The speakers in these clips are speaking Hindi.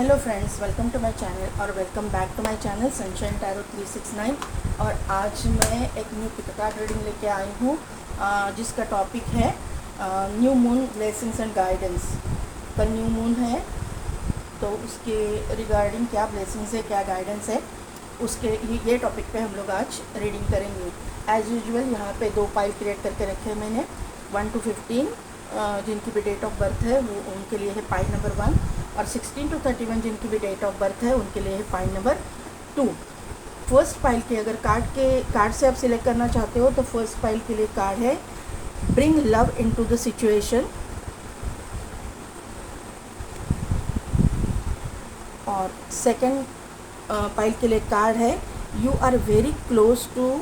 Hello friends, welcome to my channel और welcome back to my channel sunshine tarot 369। और आज मैं एक न्यू पिक कार्ड रीडिंग लेके आई हूँ जिसका टॉपिक है new moon blessings and guidance. कल न्यू मून है तो उसके रिगार्डिंग क्या ब्लेसिंग्स है, क्या गाइडेंस है, उसके ये टॉपिक पे हम लोग आज रीडिंग करेंगे। एज़ यूजुअल यहाँ पे दो पाइल क्रिएट करके रखे हैं मैंने 1 to 15 जिनकी भी डेट ऑफ बर्थ है वो उनके लिए है पाइल नंबर 1, और 16 to 31 जिनकी भी डेट ऑफ बर्थ है उनके लिए है पाइल नंबर 2। फर्स्ट पाइल के अगर कार्ड से आप सिलेक्ट करना चाहते हो तो फर्स्ट पाइल के लिए कार्ड है bring love into the situation, और सेकंड पाइल के लिए कार्ड है you are very close to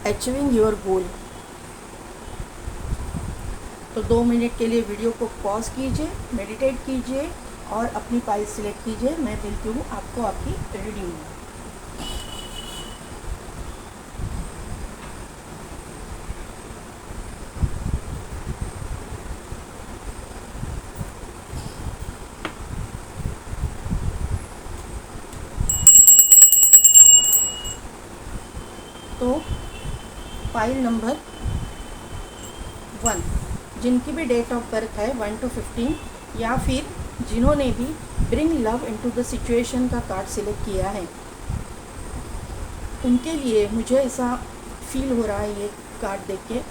achieving your goal. तो 2 मिनट के लिए वीडियो को पॉज कीजिए, मेडिटेट कीजिए और अपनी पाइल सिलेक्ट कीजिए। मैं मिलती हूँ आपको आपकी रीडिंग में। तो पाइल नंबर 1 जिनकी भी डेट ऑफ बर्थ है 1 to 15 या फिर जिन्होंने भी bring love into the situation का कार्ड सिलेक्ट किया है उनके लिए मुझे ऐसा फील हो रहा है ये कार्ड देख के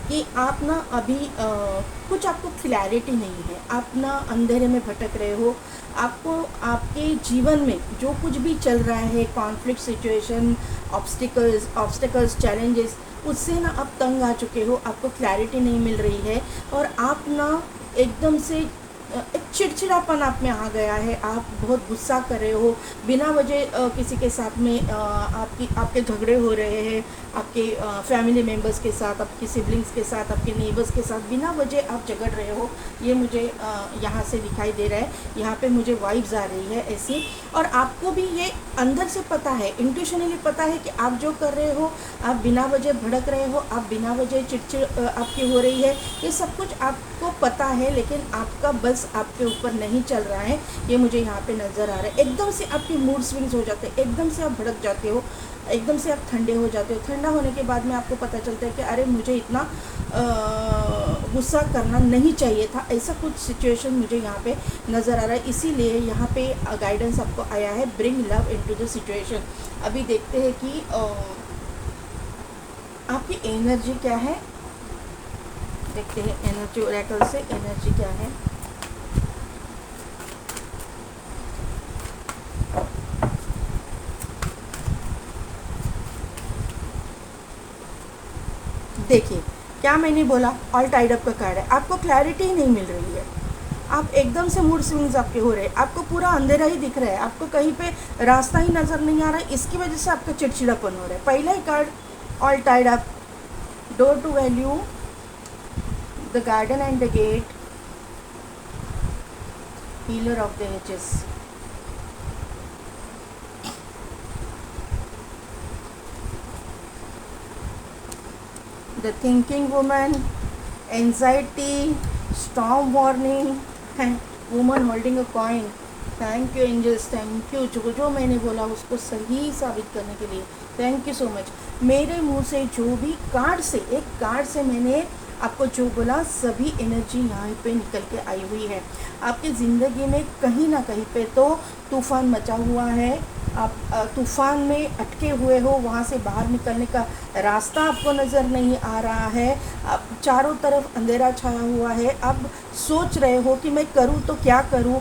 कि आप ना अभी कुछ आपको क्लैरिटी नहीं है, आप ना अंधेरे में भटक रहे हो। आपको आपके जीवन में जो कुछ भी चल रहा है, कॉन्फ्लिक्ट सिचुएशन, ऑब्स्टिकल्स, चैलेंजेस, उससे ना आप तंग आ चुके हो, आपको क्लैरिटी नहीं मिल रही है और आप ना एकदम से एक चिड़चिड़ापन आप में आ गया है। आप बहुत गुस्सा कर रहे हो, बिना वजह किसी के साथ में आपके झगड़े हो रहे हैं, आपके फैमिली मेम्बर्स के साथ, आपके सिबलिंग्स के साथ, आपके नेबर्स के साथ बिना वजह आप झगड़ रहे हो। ये मुझे यहाँ से दिखाई दे रहा है, यहाँ पे मुझे वाइब्स आ रही है ऐसी। और आपको भी ये अंदर से पता है, इंट्यूशनली पता है कि आप जो कर रहे हो, आप बिना वजह भड़क रहे हो, आप बिना वजह चिड़चिड़ आपकी हो रही है, ये सब कुछ आपको पता है, लेकिन आपका बस आपके ऊपर नहीं चल रहा है। ये मुझे यहाँ पे नज़र आ रहा है। एकदम से आपके मूड स्विंग्स हो जाते हैं, एकदम से आप भड़क जाते हो, एकदम से आप ठंडे हो जाते हो। ठंडा होने के बाद में आपको पता चलता है कि अरे मुझे इतना गुस्सा करना नहीं चाहिए था। ऐसा कुछ सिचुएशन मुझे यहाँ पे नज़र आ रहा है, इसीलिए यहाँ पे गाइडेंस आपको आया है bring love into the situation. अभी देखते हैं कि आपकी एनर्जी क्या है। देखते हैं एनर्जी ओरेकल से एनर्जी क्या है। देखिए क्या मैंने बोला, ऑल टाइड अप का कार्ड है। आपको क्लैरिटी ही नहीं मिल रही है, आप एकदम से मूड स्विंग्स आपके हो रहे हैं, आपको पूरा अंधेरा ही दिख रहा है, आपको कहीं पे रास्ता ही नज़र नहीं आ रहा है। इसकी वजह से आपका चिड़चिड़ापन हो रहा है। पहला ही card all tied up, door to value, the garden and the gate, healer of the ages. The thinking woman, anxiety, storm warning है, woman holding a coin. Thank you angels, thank you. जो मैंने बोला उसको सही साबित करने के लिए थैंक यू सो मच। मेरे मुंह से जो भी एक कार्ड से मैंने आपको जो बोला, सभी एनर्जी यहाँ पे निकल के आई हुई है। आपकी ज़िंदगी में कहीं ना कहीं पे तो तूफ़ान मचा हुआ है, आप तूफ़ान में अटके हुए हो, वहाँ से बाहर निकलने का रास्ता आपको नज़र नहीं आ रहा है। आप चारों तरफ अंधेरा छाया हुआ है, आप सोच रहे हो कि मैं करूँ तो क्या करूँ,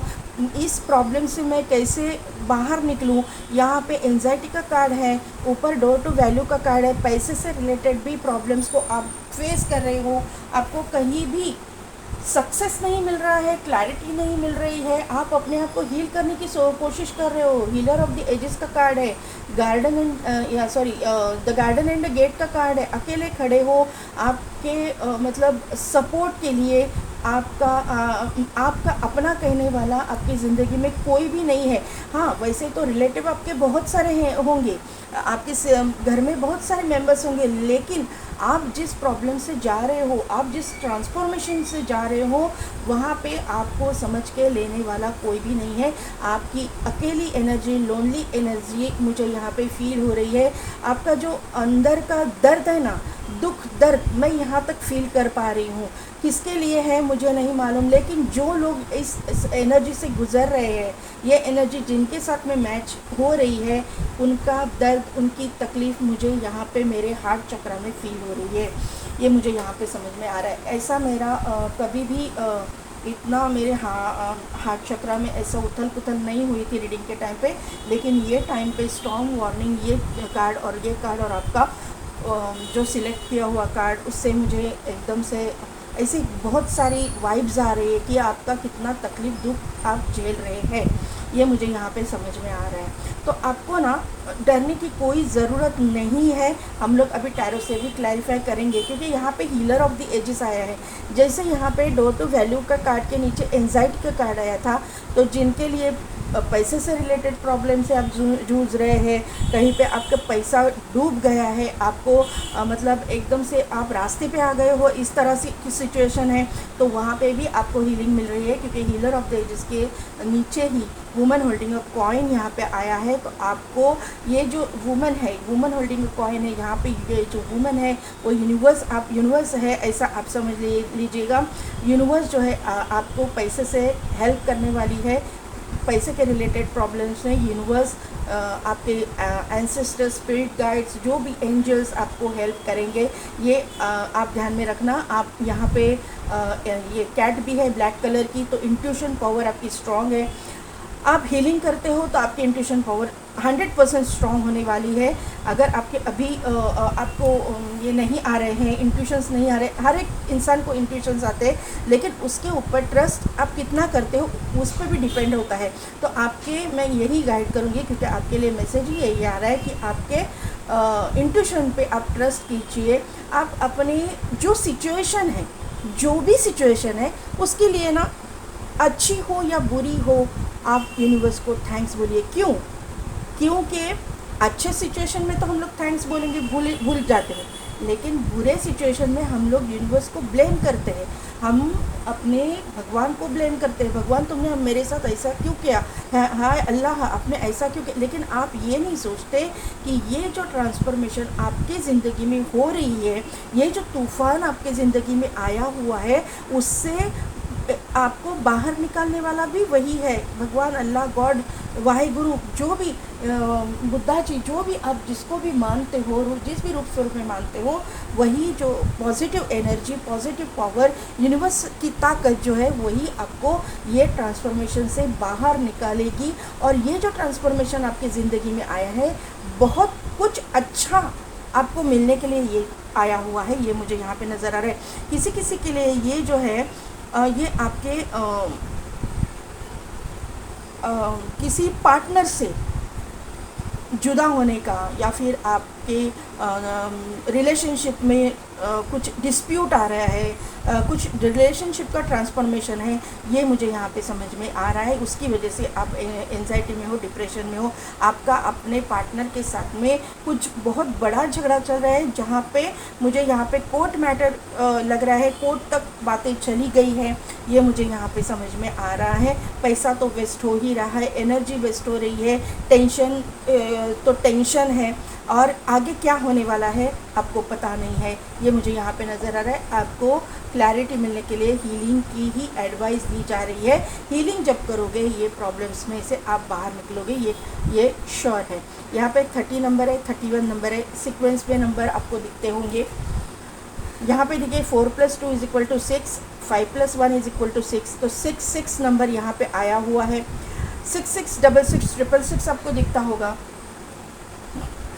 इस प्रॉब्लम से मैं कैसे बाहर निकलूं। यहाँ पे एंजाइटी का कार्ड है, ऊपर डोर टू वैल्यू का कार्ड है। पैसे से रिलेटेड भी प्रॉब्लम्स को आप फेस कर रहे हो, आपको कहीं भी सक्सेस नहीं मिल रहा है, क्लैरिटी नहीं मिल रही है, आप अपने आप को हील करने की कोशिश कर रहे हो। हीलर ऑफ द एजेस का कार्ड है, garden and the garden and the gate का कार्ड है। अकेले खड़े हो, आपके मतलब सपोर्ट के लिए आपका अपना कहने वाला आपकी ज़िंदगी में कोई भी नहीं है। हाँ, वैसे तो रिलेटिव आपके बहुत सारे होंगे, आपके घर में बहुत सारे मेंबर्स होंगे, लेकिन आप जिस प्रॉब्लम से जा रहे हो, आप जिस ट्रांसफॉर्मेशन से जा रहे हो, वहाँ पे आपको समझ के लेने वाला कोई भी नहीं है। आपकी अकेली एनर्जी, लोनली एनर्जी मुझे यहाँ पे फील हो रही है। आपका जो अंदर का दर्द है ना, दुख दर्द, मैं यहाँ तक फील कर पा रही हूँ। किसके लिए है मुझे नहीं मालूम, लेकिन जो लोग इस एनर्जी से गुज़र रहे हैं, ये एनर्जी जिनके साथ में मैच हो रही है, उनका दर्द, उनकी तकलीफ़ मुझे यहाँ पे मेरे हार्ट चक्र में फील हो रही है। ये मुझे यहाँ पे समझ में आ रहा है। ऐसा मेरा कभी भी इतना मेरे हार्ट चक्र में ऐसा उथल पुथल नहीं हुई थी रीडिंग के टाइम पे, लेकिन ये टाइम पे स्ट्रॉन्ग वार्निंग, ये कार्ड और ये कार्ड और आपका जो सिलेक्ट किया हुआ कार्ड, उससे मुझे एकदम से ऐसी बहुत सारी वाइब्स आ रही है कि आपका कितना तकलीफ़ दुख आप झेल रहे हैं, ये मुझे यहाँ पे समझ में आ रहा है। तो आपको ना डरने की कोई ज़रूरत नहीं है। हम लोग अभी टैरो से भी क्लैरिफाई करेंगे, क्योंकि यहाँ पे हीलर ऑफ द एजेस आया है। जैसे यहाँ पे डोर टू वैल्यू का कार्ड के नीचे एंजाइटी का कार्ड आया था, तो जिनके लिए पैसे से रिलेटेड प्रॉब्लम से आप जूझ रहे हैं, कहीं पे आपका पैसा डूब गया है, आपको मतलब एकदम से आप रास्ते पे आ गए हो, इस तरह से की सिचुएशन है, तो वहाँ पे भी आपको हीलिंग मिल रही है। क्योंकि हीलर ऑफ द एजेस के नीचे ही वुमन होल्डिंग अ कॉइन यहाँ पे आया है। तो आपको ये जो वुमन है, वुमन होल्डिंग अ कॉइन है, यहाँ पे ये जो वुमन है वो यूनिवर्स है, ऐसा आप समझ लीजिएगा। यूनिवर्स जो है आपको पैसे से हेल्प करने वाली है। पैसे के रिलेटेड प्रॉब्लम्स में यूनिवर्स, आपके एंसेस्टर्स, स्पिरिट गाइड्स, जो भी एंजल्स आपको हेल्प करेंगे, ये आप ध्यान में रखना। आप यहाँ पे ये कैट भी है ब्लैक कलर की, तो इंट्यूशन पावर आपकी स्ट्रॉन्ग है। आप हीलिंग करते हो तो आपकी इंट्यूशन पावर 100% स्ट्रॉन्ग होने वाली है। अगर आपके अभी आपको ये नहीं आ रहे हैं, इंट्यूशंस नहीं आ रहे, हर एक इंसान को इंट्यूशंस आते हैं, लेकिन उसके ऊपर ट्रस्ट आप कितना करते हो उस पर भी डिपेंड होता है। तो आपके मैं यही गाइड करूँगी, क्योंकि आपके लिए मैसेज ही यही आ रहा है कि आपके इंट्यूशन पे आप ट्रस्ट कीजिए। आप अपनी जो सिचुएशन है, जो भी सिचुएशन है, उसके लिए ना अच्छी हो या बुरी हो, आप यूनिवर्स को थैंक्स बोलिए। क्योंकि अच्छे सिचुएशन में तो हम लोग थैंक्स बोलेंगे, भूल जाते हैं, लेकिन बुरे सिचुएशन में हम लोग यूनिवर्स को ब्लेम करते हैं। हम अपने भगवान को ब्लेम करते हैं, भगवान तुमने मेरे साथ ऐसा क्यों किया, हाय अल्लाह आपने ऐसा क्यों किया। लेकिन आप ये नहीं सोचते कि ये जो ट्रांसफॉर्मेशन आपकी ज़िंदगी में हो रही है, ये जो तूफ़ान आपके ज़िंदगी में आया हुआ है, उससे आपको बाहर निकालने वाला भी वही है, भगवान, अल्लाह, गॉड, वाहिगुरु, जो भी बुद्धा जी, जो भी आप जिसको भी मानते हो, जिस भी रूप स्वरूप में मानते हो, वही जो positive energy, positive power, universe की ताकत जो है, वही आपको ये ट्रांसफॉर्मेशन से बाहर निकालेगी। और ये जो ट्रांसफॉर्मेशन आपकी ज़िंदगी में आया है, बहुत कुछ अच्छा आपको मिलने के लिए ये आया हुआ है, ये मुझे यहाँ पे नज़र आ रहा है। किसी किसी के लिए ये जो है ये आपके किसी पार्टनर से जुदा होने का, या फिर आपके रिलेशनशिप में कुछ डिस्प्यूट आ रहा है, कुछ रिलेशनशिप का ट्रांसफॉर्मेशन है, ये मुझे यहाँ पे समझ में आ रहा है। उसकी वजह से आप एंजाइटी में हो, डिप्रेशन में हो, आपका अपने पार्टनर के साथ में कुछ बहुत बड़ा झगड़ा चल रहा है, जहाँ पे मुझे यहाँ पे कोर्ट मैटर लग रहा है, कोर्ट तक बातें चली गई है, ये मुझे यहाँ पे समझ में आ रहा है। पैसा तो वेस्ट हो ही रहा है, एनर्जी वेस्ट हो रही है, टेंशन तो टेंशन है, और आगे क्या होने वाला है आपको पता नहीं है, ये मुझे यहाँ पे नज़र आ रहा है। आपको क्लैरिटी मिलने के लिए हीलिंग की ही एडवाइस दी जा रही है। हीलिंग जब करोगे, ये प्रॉब्लम्स में से आप बाहर निकलोगे, ये श्योर है। यहाँ पे 30 नंबर है, 31 नंबर है, सीक्वेंस में नंबर आपको दिखते होंगे। यहाँ पे देखिए 4 + 2 = 6, 5 + 1 = 6, तो 6 नंबर यहाँ पे आया हुआ है। 6666 आपको दिखता होगा।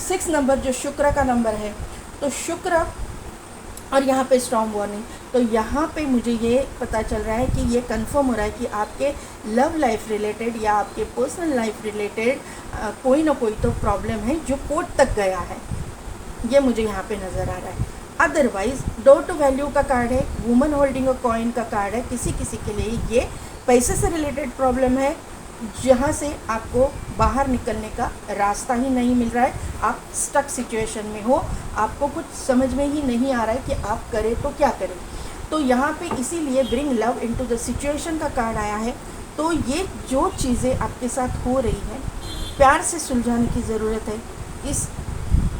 6 नंबर जो शुक्र का नंबर है, तो शुक्र, और यहाँ पे स्ट्रॉन्ग वार्निंग। तो यहाँ पे मुझे ये पता चल रहा है कि ये कंफर्म हो रहा है कि आपके लव लाइफ रिलेटेड या आपके पर्सनल लाइफ रिलेटेड कोई ना कोई तो प्रॉब्लम है जो कोर्ट तक गया है, ये मुझे यहाँ पे नज़र आ रहा है। अदरवाइज़ डोर टू वैल्यू का कार्ड है, वुमन होल्डिंग अ कॉइन का कार्ड है। किसी किसी के लिए ये पैसे से रिलेटेड प्रॉब्लम है, जहाँ से आपको बाहर निकलने का रास्ता ही नहीं मिल रहा है, आप स्टक सिचुएशन में हो, आपको कुछ समझ में ही नहीं आ रहा है कि आप करें तो क्या करें। तो यहाँ पे इसीलिए bring love into the situation का कार्ड आया है। तो ये जो चीज़ें आपके साथ हो रही हैं, प्यार से सुलझाने की ज़रूरत है। इस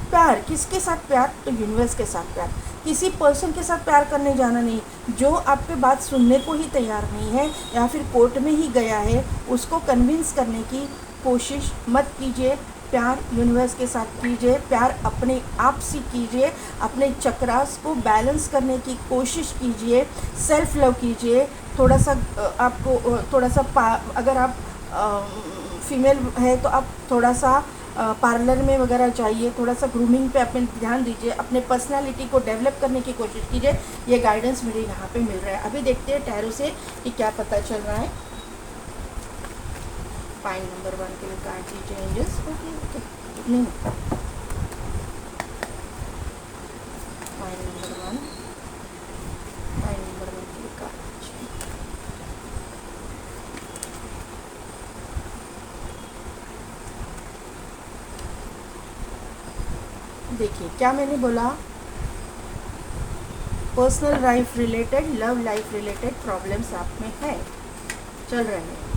प्यार किसके साथ? प्यार तो यूनिवर्स के साथ प्यार, किसी पर्सन के साथ प्यार करने जाना नहीं। जो आप पे बात सुनने को ही तैयार नहीं है या फिर कोर्ट में ही गया है, उसको कन्विंस करने की कोशिश मत कीजिए। प्यार यूनिवर्स के साथ कीजिए, प्यार अपने आप से कीजिए, अपने चक्रास को बैलेंस करने की कोशिश कीजिए, सेल्फ लव कीजिए। थोड़ा सा आपको थोड़ा सा अगर आप फीमेल है तो आप थोड़ा सा पार्लर में वगैरह जाइए, थोड़ा सा ग्रूमिंग पे अपने ध्यान दीजिए, अपने पर्सनालिटी को डेवलप करने की कोशिश कीजिए। ये गाइडेंस मुझे यहाँ पे मिल रहा है। अभी देखते हैं टैरो से कि क्या पता चल रहा है। पाइन नंबर 1 के लिए कार्ड दीजिए एंजल्स। ओके ओके, नहीं पाइन नंबर 1, पाइन नंबर 1 के लिए कार्ड दीजिए। देखिए क्या मैंने बोला, personal life related, love life related problems आप में है, चल रहे हैं।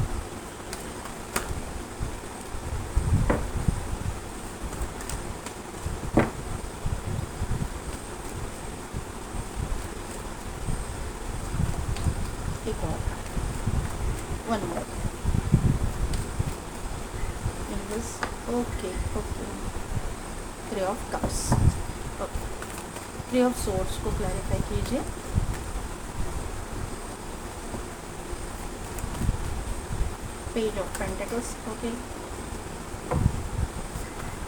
एक और one more. Okay okay, 3 of cups. Okay, 3 of swords को क्लैरिफाई कीजिए। Page of pentacles. Okay,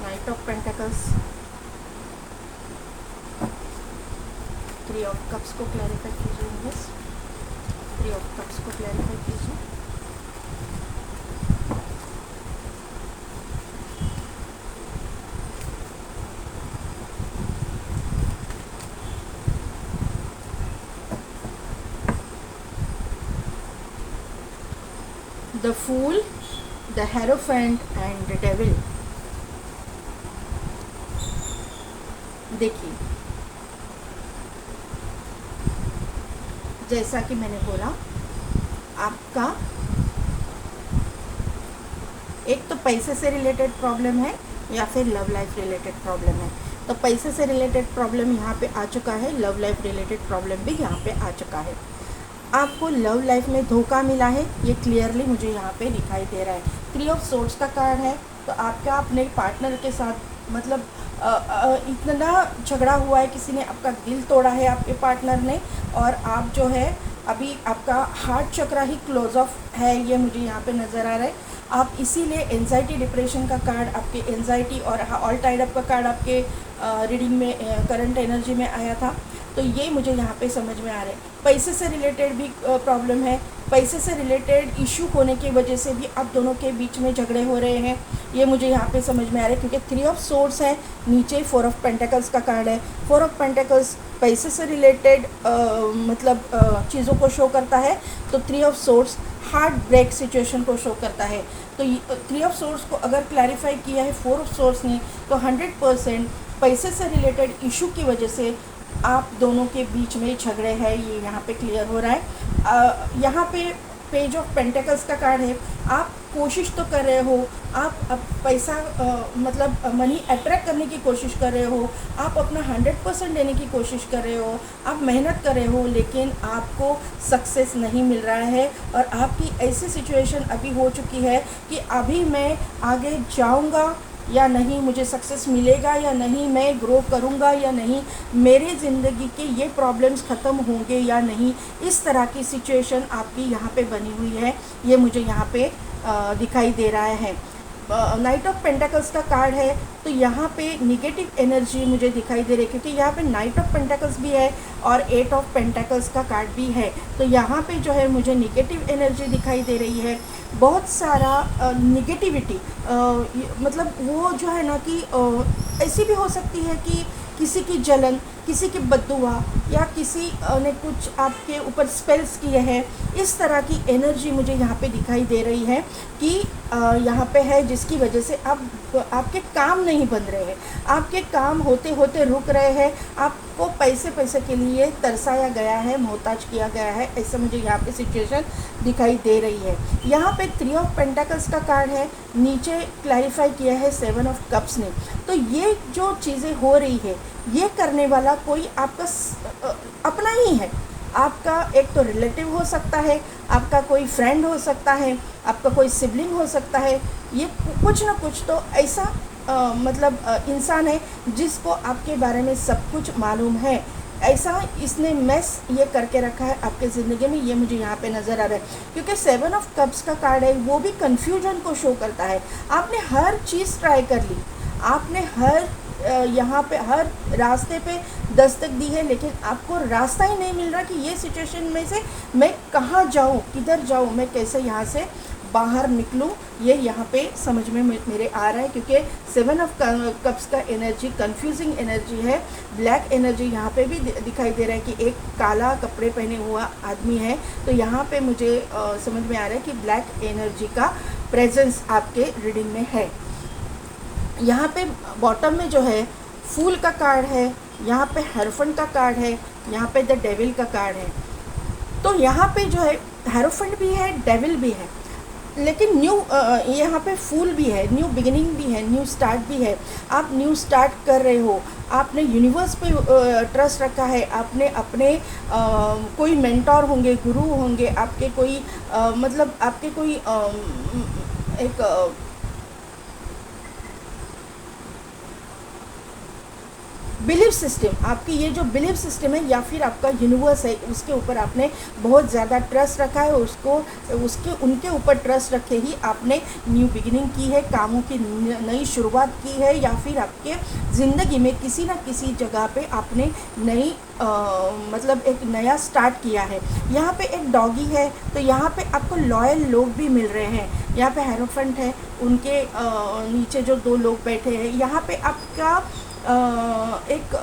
night of pentacles. 3 of cups को क्लैरिफाई कीजिए। यस, 3 ऑफ कप्स को क्लैरिफाई कीजिए। The fool, the hierophant and the devil. देखिए जैसा कि मैंने बोला, आपका एक तो पैसे से रिलेटेड प्रॉब्लम है या फिर लव लाइफ रिलेटेड प्रॉब्लम है। तो पैसे से रिलेटेड प्रॉब्लम यहाँ पे आ चुका है, लव लाइफ रिलेटेड प्रॉब्लम भी यहाँ पे आ चुका है। आपको लव लाइफ में धोखा मिला है, ये क्लियरली मुझे यहाँ पे दिखाई दे रहा है। 3 ऑफ सोर्ड्स का कार्ड है। तो आपका अपने पार्टनर के साथ मतलब इतना झगड़ा हुआ है, किसी ने आपका दिल तोड़ा है आपके पार्टनर ने, और आप जो है अभी आपका heart chakra he close of है, ये मुझे यहाँ पे नज़र आ रहा है। आप इसीलिए एंजाइटी डिप्रेशन का कार्ड आपके एंजाइटी और ऑल टाइड अप का कार्ड आपके रीडिंग में करंट एनर्जी में आया था। तो ये मुझे यहाँ पे समझ में आ रहा है। पैसे से रिलेटेड भी प्रॉब्लम है, पैसे से रिलेटेड इशू होने की वजह से भी आप दोनों के बीच में झगड़े हो रहे हैं, ये मुझे यहाँ पे समझ में आ रहा है। क्योंकि 3 ऑफ सोर्ड्स है, नीचे 4 ऑफ पेंटिकल्स का कार्ड है। 4 ऑफ पेंटिकल्स पैसे से रिलेटेड मतलब चीज़ों को शो करता है, तो 3 of swords heart break situation को शो करता है। तो 3 ऑफ सोर्ड्स को अगर क्लैरिफाई किया है 4 ऑफ सोर्ड्स ने, तो 100% पैसे से रिलेटेड इशू की वजह से आप दोनों के बीच में झगड़े हैं, ये यहाँ पे क्लियर हो रहा है। यहाँ पे पेज ऑफ पेंटिकल्स का कार्ड है। आप कोशिश तो कर रहे हो, आप पैसा मतलब मनी अट्रैक्ट करने की कोशिश कर रहे हो, आप अपना 100% देने की कोशिश कर रहे हो, आप मेहनत कर रहे हो, लेकिन आपको सक्सेस नहीं मिल रहा है। और आपकी ऐसी सिचुएशन अभी हो चुकी है कि अभी मैं आगे जाऊंगा या नहीं, मुझे सक्सेस मिलेगा या नहीं, मैं ग्रो करूंगा या नहीं, मेरे ज़िंदगी के ये प्रॉब्लम्स ख़त्म होंगे या नहीं, इस तरह की सिचुएशन आपकी यहाँ पे बनी हुई है, ये मुझे यहाँ पे दिखाई दे रहा है। नाइट ऑफ पेंटिकल्स का कार्ड है, तो यहाँ पे निगेटिव एनर्जी मुझे दिखाई दे रही है, क्योंकि यहाँ पे नाइट ऑफ पेंटिकल्स भी है और 8 ऑफ पेंटिकल्स का कार्ड भी है। तो यहाँ पे जो है मुझे निगेटिव एनर्जी दिखाई दे रही है, बहुत सारा निगेटिविटी। मतलब वो जो है ना कि ऐसी भी हो सकती है कि किसी की जलन, किसी की बद्दुआ या किसी ने कुछ आपके ऊपर स्पेल्स किए हैं, इस तरह की एनर्जी मुझे यहाँ पे दिखाई दे रही है कि यहाँ पे है, जिसकी वजह से आपके काम नहीं बन रहे हैं, आपके काम होते होते रुक रहे हैं, आपको पैसे के लिए तरसाया गया है, मोहताज किया गया है, ऐसा मुझे यहाँ पे सिचुएशन दिखाई दे रही है। यहाँ पे 3 ऑफ पेंटाकल्स का कार्ड है, नीचे क्लैरिफाई किया है 7 ऑफ कप्स ने। तो ये जो चीज़ें हो रही है, ये करने वाला कोई आपका अपना ही है। आपका एक तो रिलेटिव हो सकता है, आपका कोई फ्रेंड हो सकता है, आपका कोई सिबलिंग हो सकता है। ये कुछ ना कुछ तो ऐसा इंसान है जिसको आपके बारे में सब कुछ मालूम है। ऐसा इसने मेस ये करके रखा है आपके ज़िंदगी में, ये मुझे यहाँ पे नज़र आ रहा है। क्योंकि 7 ऑफ कप्स का कार्ड है, वो भी कन्फ्यूजन को शो करता है। आपने हर चीज़ ट्राई कर ली, आपने यहाँ पे हर रास्ते पे दस्तक दी है, लेकिन आपको रास्ता ही नहीं मिल रहा कि ये सिचुएशन में से मैं कहाँ जाऊँ, किधर जाऊँ, मैं कैसे यहाँ से बाहर निकलूँ। ये यहाँ पे समझ में मेरे आ रहा है, क्योंकि 7 ऑफ कप्स का एनर्जी कंफ्यूजिंग एनर्जी है। ब्लैक एनर्जी यहाँ पे भी दिखाई दे रहा है कि एक काला कपड़े पहने हुआ आदमी है। तो यहाँ पे मुझे समझ में आ रहा है कि ब्लैक एनर्जी का प्रेजेंस आपके रीडिंग में है। यहाँ पे बॉटम में जो है फूल का कार्ड है, यहाँ पे हेरोफेंट का कार्ड है, यहाँ पे द डेविल का कार्ड है। तो यहाँ पे जो है हेरोफेंट भी है, डेविल भी है, लेकिन यहाँ पे फूल भी है, न्यू बिगिनिंग भी है, न्यू स्टार्ट भी है। आप न्यू स्टार्ट कर रहे हो, आपने यूनिवर्स पे ट्रस्ट रखा है, आपने अपने कोई मेंटोर होंगे, गुरु होंगे, आपके कोई आपके कोई एक बिलीफ सिस्टम, आपकी ये जो बिलीफ सिस्टम है या फिर आपका यूनिवर्स है, उसके ऊपर आपने बहुत ज़्यादा ट्रस्ट रखा है। उनके ऊपर ट्रस्ट रखे ही आपने न्यू बिगिनिंग की है, कामों की नई शुरुआत की है, या फिर आपके ज़िंदगी में किसी न किसी जगह पे आपने नई एक नया स्टार्ट किया है। यहाँ पे एक डॉगी है, तो यहाँ पे आपको लॉयल लोग भी मिल रहे हैं। यहाँ पे हेरोफेंट है, उनके नीचे जो 2 लोग बैठे हैं। यहाँ पे आपका एक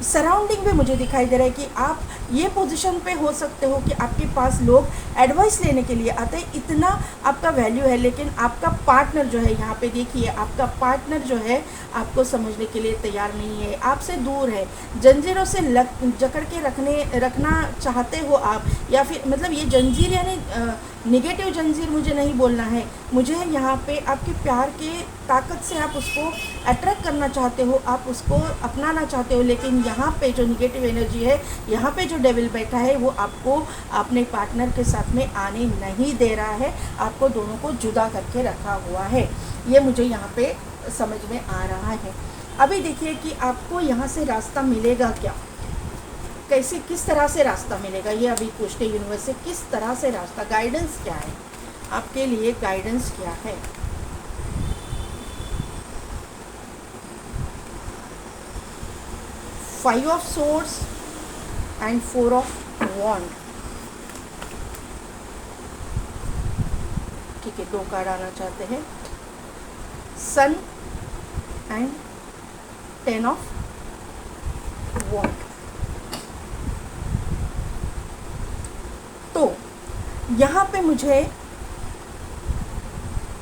सराउंडिंग भी मुझे दिखाई दे रहा है कि आप ये पोजीशन पे हो सकते हो कि आपके पास लोग एडवाइस लेने के लिए आते हैं, इतना आपका वैल्यू है। लेकिन आपका पार्टनर जो है, यहाँ पे देखिए, आपका पार्टनर जो है आपको समझने के लिए तैयार नहीं है, आपसे दूर है, जंजीरों से जकड़ के रखना चाहते हो आप, या फिर ये जंजीर यानी निगेटिव जंजीर मुझे नहीं बोलना है, मुझे यहाँ पे आपके प्यार के ताकत से आप उसको अट्रैक्ट करना चाहते हो, आप उसको अपनाना चाहते हो। लेकिन यहाँ पे जो निगेटिव एनर्जी है, यहाँ पे जो डेविल बैठा है, वो आपको अपने पार्टनर के साथ में आने नहीं दे रहा है, आपको दोनों को जुदा करके रखा हुआ है। ये मुझे यहाँ पे समझ में आ रहा है। अभी देखिए कि आपको यहाँ से रास्ता मिलेगा क्या, कैसे, किस तरह से रास्ता मिलेगा, ये अभी पूछते यूनिवर्स से, किस तरह से रास्ता, गाइडेंस क्या है आपके लिए, गाइडेंस क्या है। Five of swords and 4 of wand. ठीक है, 2 कार्ड आना चाहते हैं, सन एंड 10 ऑफ वॉन्ड। तो यहाँ पे मुझे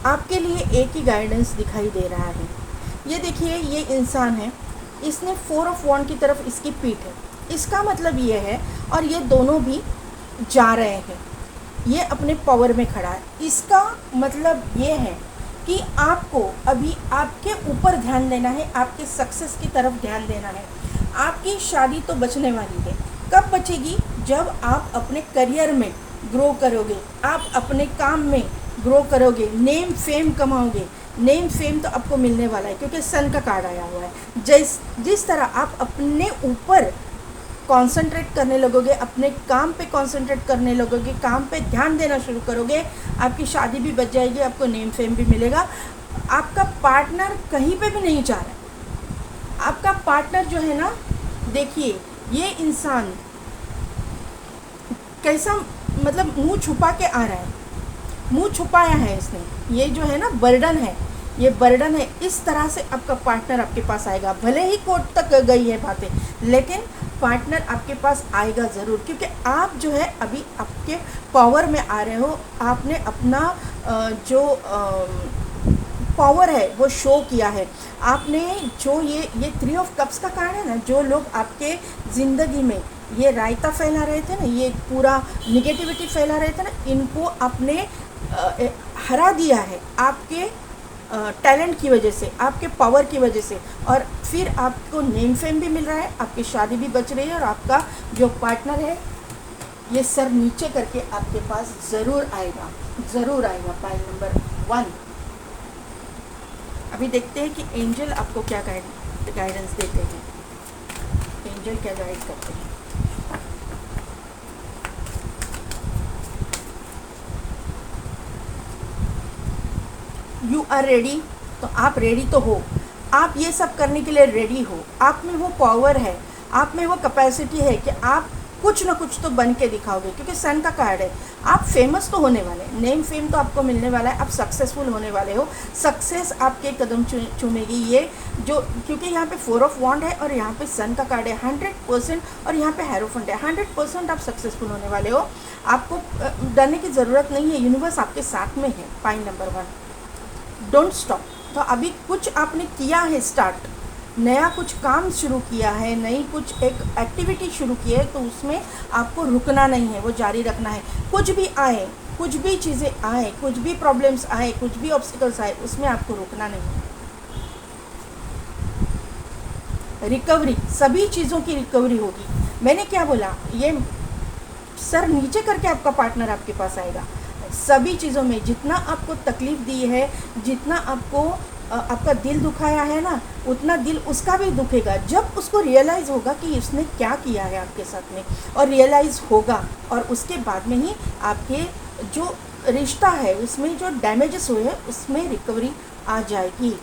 आपके लिए एक ही गाइडेंस दिखाई दे रहा है। ये देखिए, ये इंसान है, इसने 4 ऑफ वॉन्ड की तरफ इसकी पीठ है, इसका मतलब ये है, और ये दोनों भी जा रहे हैं, ये अपने पावर में खड़ा है। इसका मतलब ये है कि आपको अभी आपके ऊपर ध्यान देना है, आपके सक्सेस की तरफ ध्यान देना है। आपकी शादी तो बचने वाली है, कब बचेगी, जब आप अपने करियर में ग्रो करोगे, आप अपने काम में ग्रो करोगे, नेम फेम कमाओगे। नेम फेम तो आपको मिलने वाला है, क्योंकि सन का कार्ड आया हुआ है। जिस तरह आप अपने ऊपर कंसंट्रेट करने लगोगे, अपने काम पे कंसंट्रेट करने लगोगे, काम पे ध्यान देना शुरू करोगे, आपकी शादी भी बच जाएगी, आपको नेम फेम भी मिलेगा। आपका पार्टनर कहीं पे भी नहीं जा रहा है। आपका पार्टनर जो है ना, देखिए, ये इंसान कैसा मुंह छुपा के आ रहा है, मुंह छुपाया है इसने। ये जो है ना बर्डन है, ये बर्डन है, इस तरह से आपका पार्टनर आपके पास आएगा। भले ही कोर्ट तक गई है बातें, लेकिन पार्टनर आपके पास आएगा ज़रूर, क्योंकि आप जो है अभी आपके पावर में आ रहे हो। आपने अपना जो पावर है वो शो किया है आपने। जो ये 3 ऑफ कप्स का कार्ड है ना, जो लोग आपके ज़िंदगी में ये रायता फैला रहे थे ना, ये पूरा निगेटिविटी फैला रहे थे ना, इनको आपने हरा दिया है आपके टैलेंट की वजह से, आपके पावर की वजह से। और फिर आपको नेम फेम भी मिल रहा है, आपकी शादी भी बच रही है, और आपका जो पार्टनर है ये सर नीचे करके आपके पास ज़रूर आएगा, ज़रूर आएगा। Pile number 1। अभी देखते हैं कि एंजल आपको क्या गाइडेंस देते हैं, एंजल क्या गाइड करते हैं। यू आर रेडी, तो आप रेडी तो हो, आप ये सब करने के लिए रेडी हो। आप में वो पावर है, आप में वो कैपेसिटी है कि आप कुछ ना कुछ तो बन के दिखाओगे, क्योंकि सन का कार्ड है। आप फेमस तो होने वाले, नेम फेम तो आपको मिलने वाला है, आप सक्सेसफुल होने वाले हो। सक्सेस आपके कदम चूमेगी ये जो, क्योंकि यहाँ पे 4 ऑफ वॉन्ड है और यहाँ पे सन का कार्ड है 100%, और यहाँ पे हेरोफेंट है 100%। आप सक्सेसफुल होने वाले हो, आपको डरने की ज़रूरत नहीं है, यूनिवर्स आपके साथ में है। Point number 1, don't stop. तो अभी कुछ आपने किया है स्टार्ट, नया कुछ काम शुरू किया है, नई कुछ एक एक्टिविटी शुरू की है, तो उसमें आपको रुकना नहीं है, वो जारी रखना है। कुछ भी आए, कुछ भी चीज़ें आए, कुछ भी प्रॉब्लम्स आए, कुछ भी ऑब्स्टिकल्स आए, उसमें आपको रुकना नहीं है। रिकवरी, सभी चीज़ों की रिकवरी होगी। मैंने क्या बोला, ये सर नीचे करके आपका पार्टनर आपके पास आएगा। सभी चीज़ों में जितना आपको तकलीफ़ दी है, जितना आपको आपका दिल दुखाया है ना, उतना दिल उसका भी दुखेगा जब उसको रियलाइज़ होगा कि उसने क्या किया है आपके साथ में, और रियलाइज़ होगा, और उसके बाद में ही आपके जो रिश्ता है उसमें जो डैमेजेस हुए हैं उसमें रिकवरी आ जाएगी।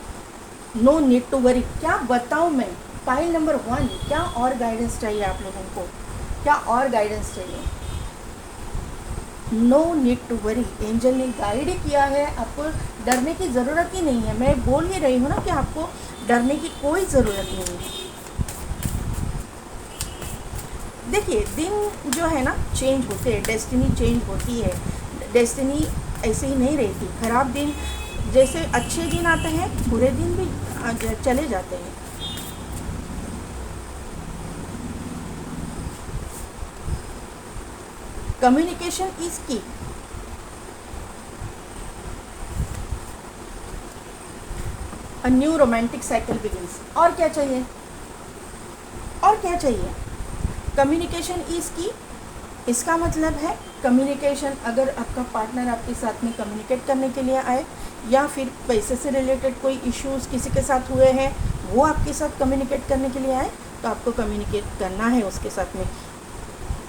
No need to worry. क्या बताऊँ मैं, पाइल नंबर 1, क्या और गाइडेंस चाहिए आप लोगों को, क्या और गाइडेंस चाहिए। No need to worry, angel ने गाइड किया है, आपको डरने की ज़रूरत ही नहीं है। मैं बोल ही रही हूँ ना कि आपको डरने की कोई ज़रूरत नहीं है। देखिए, दिन जो है ना चेंज होते हैं, डेस्टिनी चेंज होती है, डेस्टिनी ऐसे ही नहीं रहती। ख़राब दिन जैसे अच्छे दिन आते हैं, बुरे दिन भी चले जाते हैं। कम्युनिकेशन इज की। A new romantic cycle begins. और क्या चाहिए, और क्या चाहिए। कम्युनिकेशन इज की, इसका मतलब है कम्युनिकेशन, अगर आपका पार्टनर आपके साथ में कम्युनिकेट करने के लिए आए, या फिर पैसे से रिलेटेड कोई इश्यूज़ किसी के साथ हुए हैं, वो आपके साथ कम्युनिकेट करने के लिए आए, तो आपको कम्युनिकेट करना है उसके साथ में।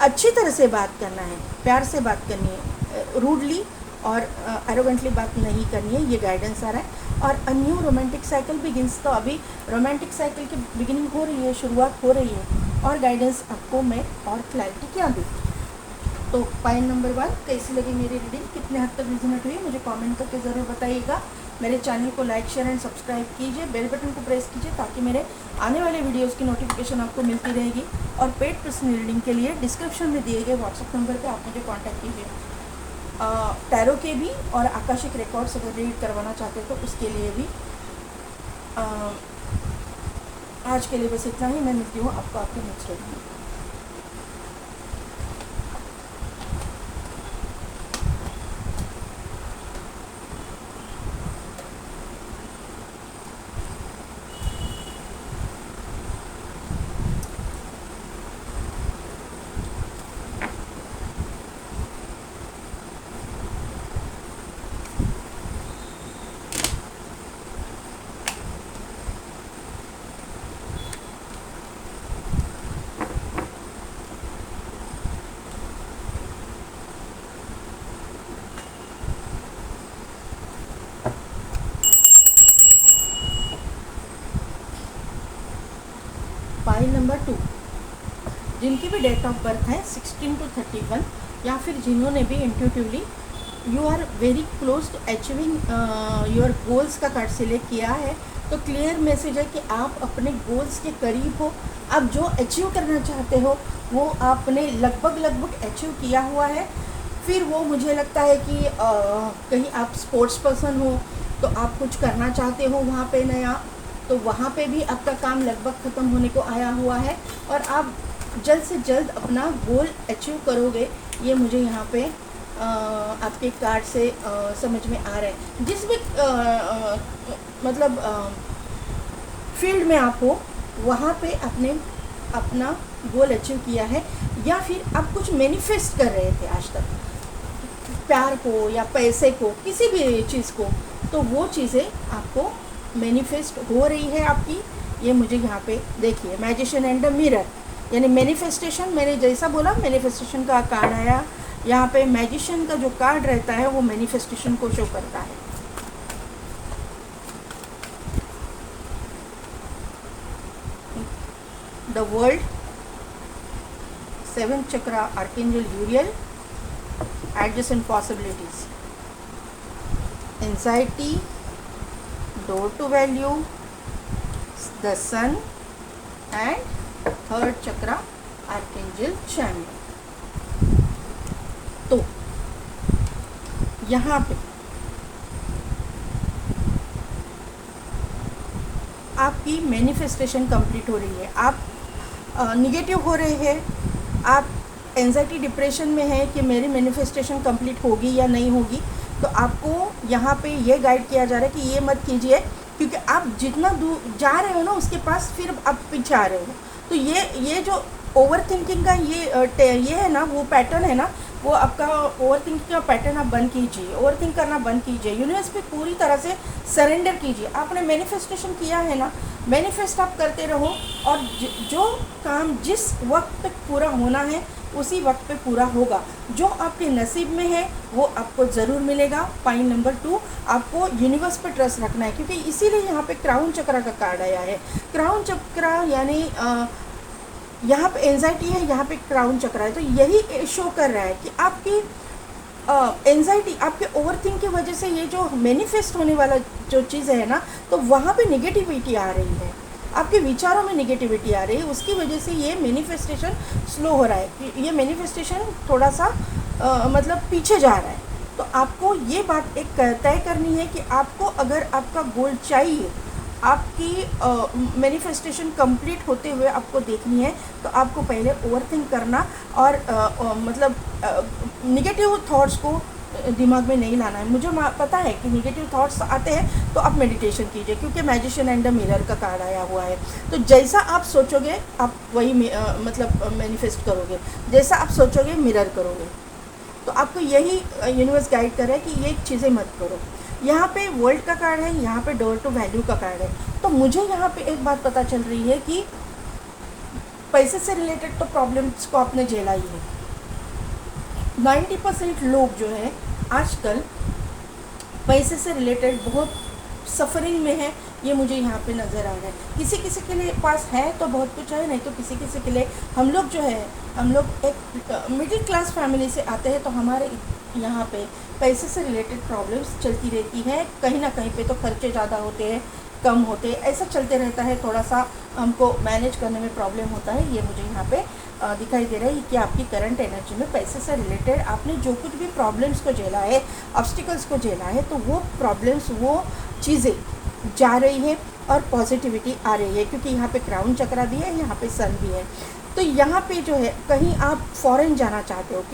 अच्छी तरह से बात करना है, प्यार से बात करनी है, रूडली और एरोगेंटली बात नहीं करनी है, ये गाइडेंस आ रहा है। और a new romantic cycle begins, तो अभी रोमांटिक साइकिल की बिगिनिंग हो रही है, शुरुआत हो रही है। और गाइडेंस आपको मैं और क्लैरिटी क्या दूँ। तो पॉइंट नंबर 1, कैसी लगी मेरी रीडिंग, कितने हद तक रिजोनेट हुई, मुझे कमेंट करके ज़रूर बताइएगा। मेरे चैनल को लाइक, शेयर एंड सब्सक्राइब कीजिए, बेल बटन को प्रेस कीजिए, ताकि मेरे आने वाले वीडियोस की नोटिफिकेशन आपको मिलती रहेगी। और पेड पर्सनल रीडिंग के लिए डिस्क्रिप्शन में दिए गए व्हाट्सएप नंबर पे आप मुझे कांटेक्ट कीजिए। टैरो के भी और आकाशिक रिकॉर्ड्स अगर रीड करवाना चाहते हो तो उसके लिए भी। आज के लिए बस इतना ही, मैं मिलती हूँ आपको आपके नेक्स्ट रीडिंग में। पाइल नंबर 2, जिनकी भी डेट ऑफ बर्थ है 16 to 31, या फिर जिन्होंने भी intuitively you are very close to achieving your goals का कार्ड सिलेक्ट किया है, तो क्लियर मैसेज है कि आप अपने गोल्स के करीब हो। आप जो अचीव करना चाहते हो वो आपने लगभग अचीव किया हुआ है। फिर वो मुझे लगता है कि कहीं आप स्पोर्ट्स पर्सन हो तो आप कुछ करना चाहते हो वहाँ पे नया, तो वहाँ पे भी आपका काम लगभग ख़त्म होने को आया हुआ है और आप जल्द से जल्द अपना गोल अचीव करोगे। ये मुझे यहाँ पे आपके कार्ड से समझ में आ रहा है। जिस भी मतलब फील्ड में आप हो वहाँ पे आपने अपना गोल अचीव किया है, या फिर आप कुछ मैनिफेस्ट कर रहे थे आज तक, प्यार को या पैसे को, किसी भी चीज़ को, तो वो चीज़ें आपको मैनिफेस्ट हो रही है आपकी। ये मुझे यहाँ पे देखिए, मैजिशियन एंड द मिरर, यानी मैनिफेस्टेशन, मैंने जैसा बोला मैनिफेस्टेशन का कार्ड आया। यहाँ पे मैजिशियन का जो कार्ड रहता है वो मैनिफेस्टेशन को शो करता है। The world, 7th chakra, archangel Uriel, adjacent possibilities, anxiety, door to value, the sun and 3rd chakra, archangel champion. तो यहाँ पे आपकी मैनिफेस्टेशन कंप्लीट हो रही है। आप निगेटिव हो रहे हैं, आप एंजाइटी डिप्रेशन में है कि मेरी मैनिफेस्टेशन कंप्लीट होगी या नहीं होगी, तो आपको यहाँ पे ये गाइड किया जा रहा है कि ये मत कीजिए, क्योंकि आप जितना दूर जा रहे हो ना उसके पास फिर आप पीछे आ रहे हो। तो ये जो ओवर थिंकिंग का ये है ना, वो पैटर्न है ना, वो आपका ओवर थिंकिंग का पैटर्न आप बंद कीजिए, ओवर थिंक करना बंद कीजिए, यूनिवर्स पे पूरी तरह से सरेंडर कीजिए। आपने मैनिफेस्टेशन किया है ना, मैनिफेस्ट आप करते रहो, और जो काम जिस वक्त पे पूरा होना है उसी वक्त पे पूरा होगा। जो आपके नसीब में है वो आपको ज़रूर मिलेगा। पॉइंट नंबर 2, आपको यूनिवर्स पे ट्रस्ट रखना है, क्योंकि इसीलिए यहाँ पे क्राउन चक्रा का कार्ड आया है। क्राउन चक्रा यानी यहाँ पे एंजाइटी है, यहाँ पे क्राउन चक्रा है, तो यही शो कर रहा है कि आपकी एंजाइटी, आपके ओवरथिंक की वजह से ये जो मैनिफेस्ट होने वाला जो चीज़ है ना, तो वहाँ पे नेगेटिविटी आ रही है, आपके विचारों में नेगेटिविटी आ रही है, उसकी वजह से ये मैनिफेस्टेशन स्लो हो रहा है, ये मैनिफेस्टेशन थोड़ा सा मतलब पीछे जा रहा है। तो आपको ये बात एक तय करनी है कि आपको अगर आपका गोल चाहिए, आपकी मैनिफेस्टेशन कंप्लीट होते हुए आपको देखनी है, तो आपको पहले ओवरथिंक करना और मतलब निगेटिव थॉट्स को दिमाग में नहीं लाना है। मुझे पता है कि निगेटिव थॉट्स आते हैं, तो आप मेडिटेशन कीजिए, क्योंकि मैजिशियन एंड द मिरर का कार्ड आया हुआ है। तो जैसा आप सोचोगे आप वही मतलब मैनिफेस्ट करोगे, जैसा आप सोचोगे मिरर करोगे। तो आपको यही यूनिवर्स गाइड कर रहा है कि ये चीज़ें मत करो। यहाँ पे वर्ल्ड का कार्ड है, यहाँ पे डोर टू वैल्यू का कार्ड है। तो मुझे यहाँ पे एक बात पता चल रही है कि पैसे से रिलेटेड तो प्रॉब्लम्स को आपने झेला ही है। 90% लोग जो है आजकल पैसे से रिलेटेड बहुत सफरिंग में है, ये मुझे यहाँ पे नज़र आ रहा है। किसी किसी के लिए पास है तो बहुत कुछ है, नहीं तो किसी किसी के लिए, हम लोग जो है, हम लोग एक मिडिल क्लास फैमिली से आते हैं, तो हमारे यहाँ पे पैसे से रिलेटेड प्रॉब्लम्स चलती रहती है। कहीं ना कहीं पे तो खर्चे ज़्यादा होते हैं, कम होते हैं, ऐसा चलते रहता है, थोड़ा सा हमको मैनेज करने में प्रॉब्लम होता है। ये मुझे यहाँ पे दिखाई दे रहा है कि आपकी करंट एनर्जी में पैसे से रिलेटेड आपने जो कुछ भी प्रॉब्लम्स को झेला है, ऑब्स्टिकल्स को झेला है, तो वो प्रॉब्लम्स, वो चीज़ें जा रही है और पॉजिटिविटी आ रही है, क्योंकि यहाँ पे क्राउन चक्रा भी है, यहाँ पे सन भी है। तो यहाँ पे जो है कहीं आप फॉरेन जाना चाहते हो,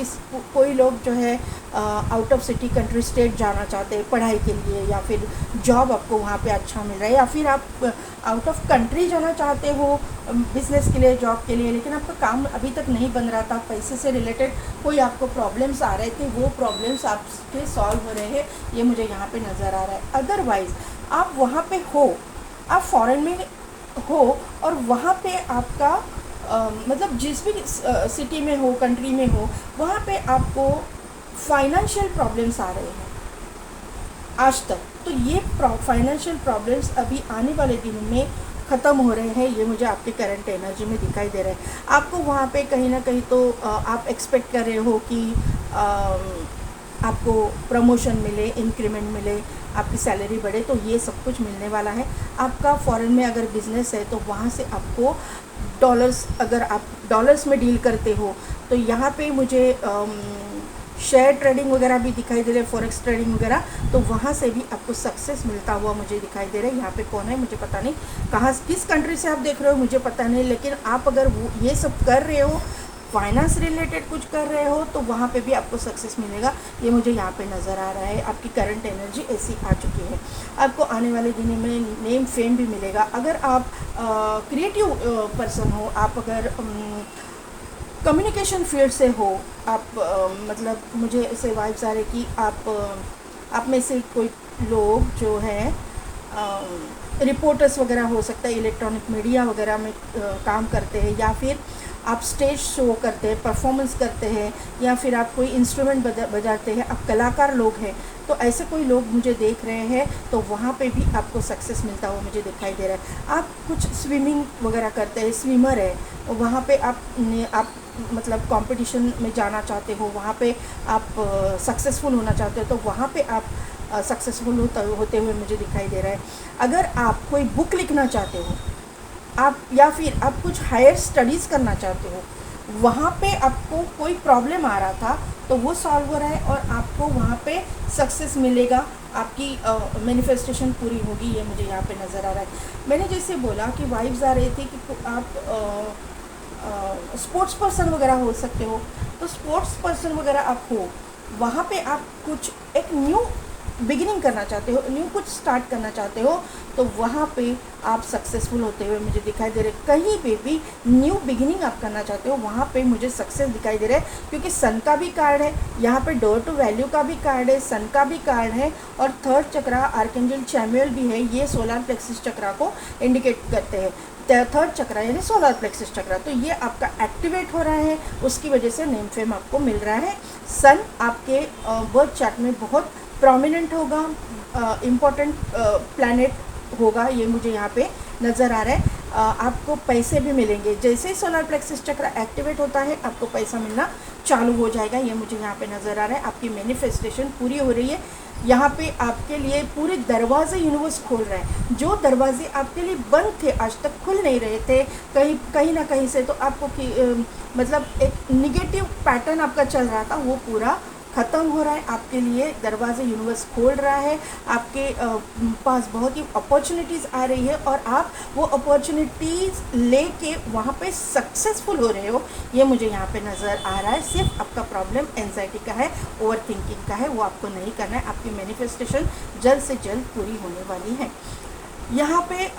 कोई लोग जो है out of city, country, state जाना चाहते हैं पढ़ाई के लिए, या फिर जॉब आपको वहाँ पे अच्छा मिल रहा है, या फिर आप आउट ऑफ कंट्री जाना चाहते हो बिज़नेस के लिए, जॉब के लिए, लेकिन आपका काम अभी तक नहीं बन रहा था, पैसे से रिलेटेड कोई आपको प्रॉब्लम्स आ रहे थे, वो प्रॉब्लम्स आपके सॉल्व हो रहे हैं, ये मुझे यहाँ पे नज़र आ रहा है। अदरवाइज़ आप वहाँ पे हो, आप फॉरेन में हो और वहाँ पे आपका मतलब जिस भी सिटी में हो, कंट्री में हो, वहाँ पे आपको फाइनेंशियल प्रॉब्लम्स आ रहे हैं आज तक। तो ये फाइनेंशियल प्रॉब्लम्स अभी आने वाले दिनों में ख़त्म हो रहे हैं, ये मुझे आपके करंट एनर्जी में दिखाई दे रहा है। आपको वहाँ पे कहीं ना कहीं तो आप एक्सपेक्ट कर रहे हो कि आपको प्रमोशन मिले, इंक्रीमेंट मिले, आपकी सैलरी बढ़े, तो ये सब कुछ मिलने वाला है। आपका फॉरेन में अगर बिज़नेस है तो वहाँ से आपको डॉलर्स, अगर आप डॉलर्स में डील करते हो तो यहाँ पे मुझे शेयर ट्रेडिंग वगैरह भी दिखाई दे रहे हैं, फॉरेक्स ट्रेडिंग वगैरह, तो वहाँ से भी आपको सक्सेस मिलता हुआ मुझे दिखाई दे रहा है। यहाँ पे कौन है मुझे पता नहीं, कहाँ किस कंट्री से आप देख रहे हो मुझे पता नहीं, लेकिन आप अगर ये सब कर रहे हो, फाइनेंस रिलेटेड कुछ कर रहे हो, तो वहाँ पे भी आपको सक्सेस मिलेगा, ये मुझे यहाँ पे नज़र आ रहा है। आपकी करंट एनर्जी ऐसी आ चुकी है। आपको आने वाले दिनों में नेम फेम भी मिलेगा। अगर आप क्रिएटिव पर्सन हो, आप अगर कम्युनिकेशन फील्ड से हो, आप मतलब मुझे ऐसे वाइब्स आ रहे कि आप में से कोई लोग जो हैं रिपोर्टर्स वगैरह हो सकता है, इलेक्ट्रॉनिक मीडिया वगैरह में काम करते हैं, या फिर आप स्टेज शो करते हैं, परफॉर्मेंस करते हैं, या फिर आप कोई इंस्ट्रूमेंट बजाते हैं, आप कलाकार लोग हैं, तो ऐसे कोई लोग मुझे देख रहे हैं, तो वहाँ पे भी आपको सक्सेस मिलता हुआ मुझे दिखाई दे रहा है। आप कुछ स्विमिंग वगैरह करते हैं, स्विमर है, वहाँ पे आप मतलब कंपटीशन में जाना चाहते हो, वहाँ पे आप सक्सेसफुल होना चाहते हो, तो वहाँ पे आप सक्सेसफुल होते हुए मुझे दिखाई दे रहा है। अगर आप कोई बुक लिखना चाहते हो, आप या फिर आप कुछ हायर स्टडीज़ करना चाहते हो, वहाँ पे आपको कोई प्रॉब्लम आ रहा था तो वो सॉल्व हो रहा है और आपको वहाँ पे सक्सेस मिलेगा, आपकी मैनिफेस्टेशन पूरी होगी, ये मुझे यहाँ पे नज़र आ रहा है। मैंने जैसे बोला कि वाइब्स आ रही थी कि आप स्पोर्ट्स पर्सन वगैरह हो सकते हो, तो स्पोर्ट्स पर्सन वगैरह आप हो, वहाँ पे आप कुछ एक न्यू बिगिनिंग करना चाहते हो, न्यू कुछ स्टार्ट करना चाहते हो, तो वहाँ पे आप सक्सेसफुल होते हुए मुझे दिखाई दे रहे। कहीं पे भी न्यू बिगिनिंग आप करना चाहते हो, वहाँ पे मुझे सक्सेस दिखाई दे रहा है, क्योंकि सन का भी कार्ड है यहाँ पे, डोर टू वैल्यू का भी कार्ड है, सन का भी कार्ड है, और थर्ड चक्रा आर्कएंजल चैमुएल भी है। ये सोलर प्लेक्सिस चक्रा को इंडिकेट करते हैं, थर्ड चक्रा यानी सोलर प्लेक्सिस चक्रा, तो ये आपका एक्टिवेट हो रहा है, उसकी वजह से नेम फेम आपको मिल रहा है। सन आपके बर्थ चार्ट में बहुत प्रोमिनेंट होगा, इम्पॉर्टेंट प्लैनेट होगा, ये मुझे यहाँ पे नज़र आ रहा है। आपको पैसे भी मिलेंगे, जैसे ही सोलर प्लेक्सिस चक्र एक्टिवेट होता है आपको पैसा मिलना चालू हो जाएगा, ये मुझे यहाँ पे नज़र आ रहा है। आपकी मैनिफेस्टेशन पूरी हो रही है, यहाँ पे आपके लिए पूरे दरवाजे यूनिवर्स खोल रहा है। जो दरवाजे आपके लिए बंद थे, आज तक खुल नहीं रहे थे, कहीं ना कहीं से, तो आपको मतलब एक निगेटिव पैटर्न आपका चल रहा था, वो पूरा ख़त्म हो रहा है। आपके लिए दरवाजे यूनिवर्स खोल रहा है, आपके पास बहुत ही अपॉर्चुनिटीज़ आ रही है, और आप वो अपॉर्चुनिटीज़ लेके वहाँ पे सक्सेसफुल हो रहे हो, ये मुझे यहाँ पे नज़र आ रहा है। सिर्फ आपका प्रॉब्लम एंजाइटी का है, ओवर थिंकिंग का है, वो आपको नहीं करना है। आपकी मैनिफेस्टेशन जल्द से जल्द पूरी होने वाली है। यहाँ पे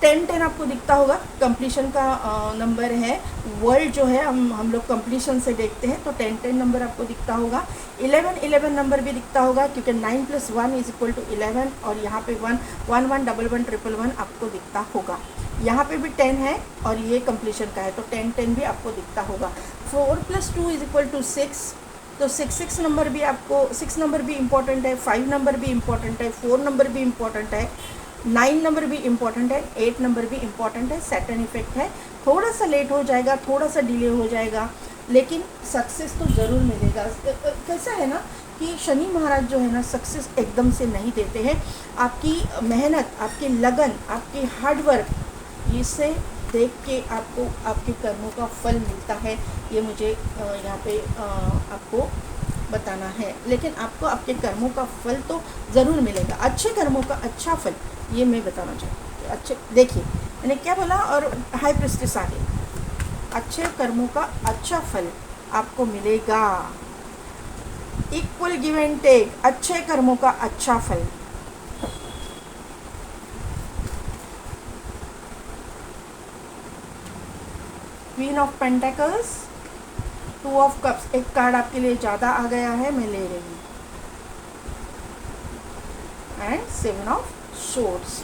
10-10 आपको दिखता होगा, कंप्लीशन का नंबर है। वर्ल्ड जो है हम लोग कंप्लीशन से देखते हैं, तो 10-10 नंबर आपको दिखता होगा। 11-11 नंबर भी दिखता होगा, क्योंकि 9 + 1 = 11, और यहाँ पे 1-1-1-1-1-1-1 आपको दिखता होगा। यहाँ पे भी 10 है और ये कंप्लीशन का है, तो 10-10 भी आपको दिखता होगा। 4 + 2 = 6, तो 6 नंबर भी आपको, 6 नंबर भी इम्पॉर्टेंट है, 5 नंबर भी इम्पॉर्टेंट है, 4 नंबर भी इम्पॉर्टेंट है, 9 नंबर भी इम्पॉर्टेंट है, 8 नंबर भी इम्पॉर्टेंट है। सैटर्न इफेक्ट है, थोड़ा सा लेट हो जाएगा, थोड़ा सा डिले हो जाएगा, लेकिन सक्सेस तो ज़रूर मिलेगा। कैसा है ना कि शनि महाराज जो है ना, सक्सेस एकदम से नहीं देते हैं। आपकी मेहनत, आपकी लगन, आपकी हार्डवर्क, इससे देख के आपको आपके कर्मों का फल मिलता है, ये मुझे यहाँ पे आपको बताना है। लेकिन आपको आपके कर्मों का फल तो ज़रूर मिलेगा, अच्छे कर्मों का अच्छा फल, ये मैं बताना चाहती हूँ। अच्छे, देखिए मैंने क्या बोला, और हाई प्रेस्टिस आ गई, अच्छे कर्मों का अच्छा फल आपको मिलेगा। इक्वल गिव एंड टेक, अच्छे कर्मों का अच्छा फल। Queen of pentacles, 2 of cups, एक कार्ड आपके लिए ज़्यादा आ गया है, मैं ले रही हूँ, and 7 of swords.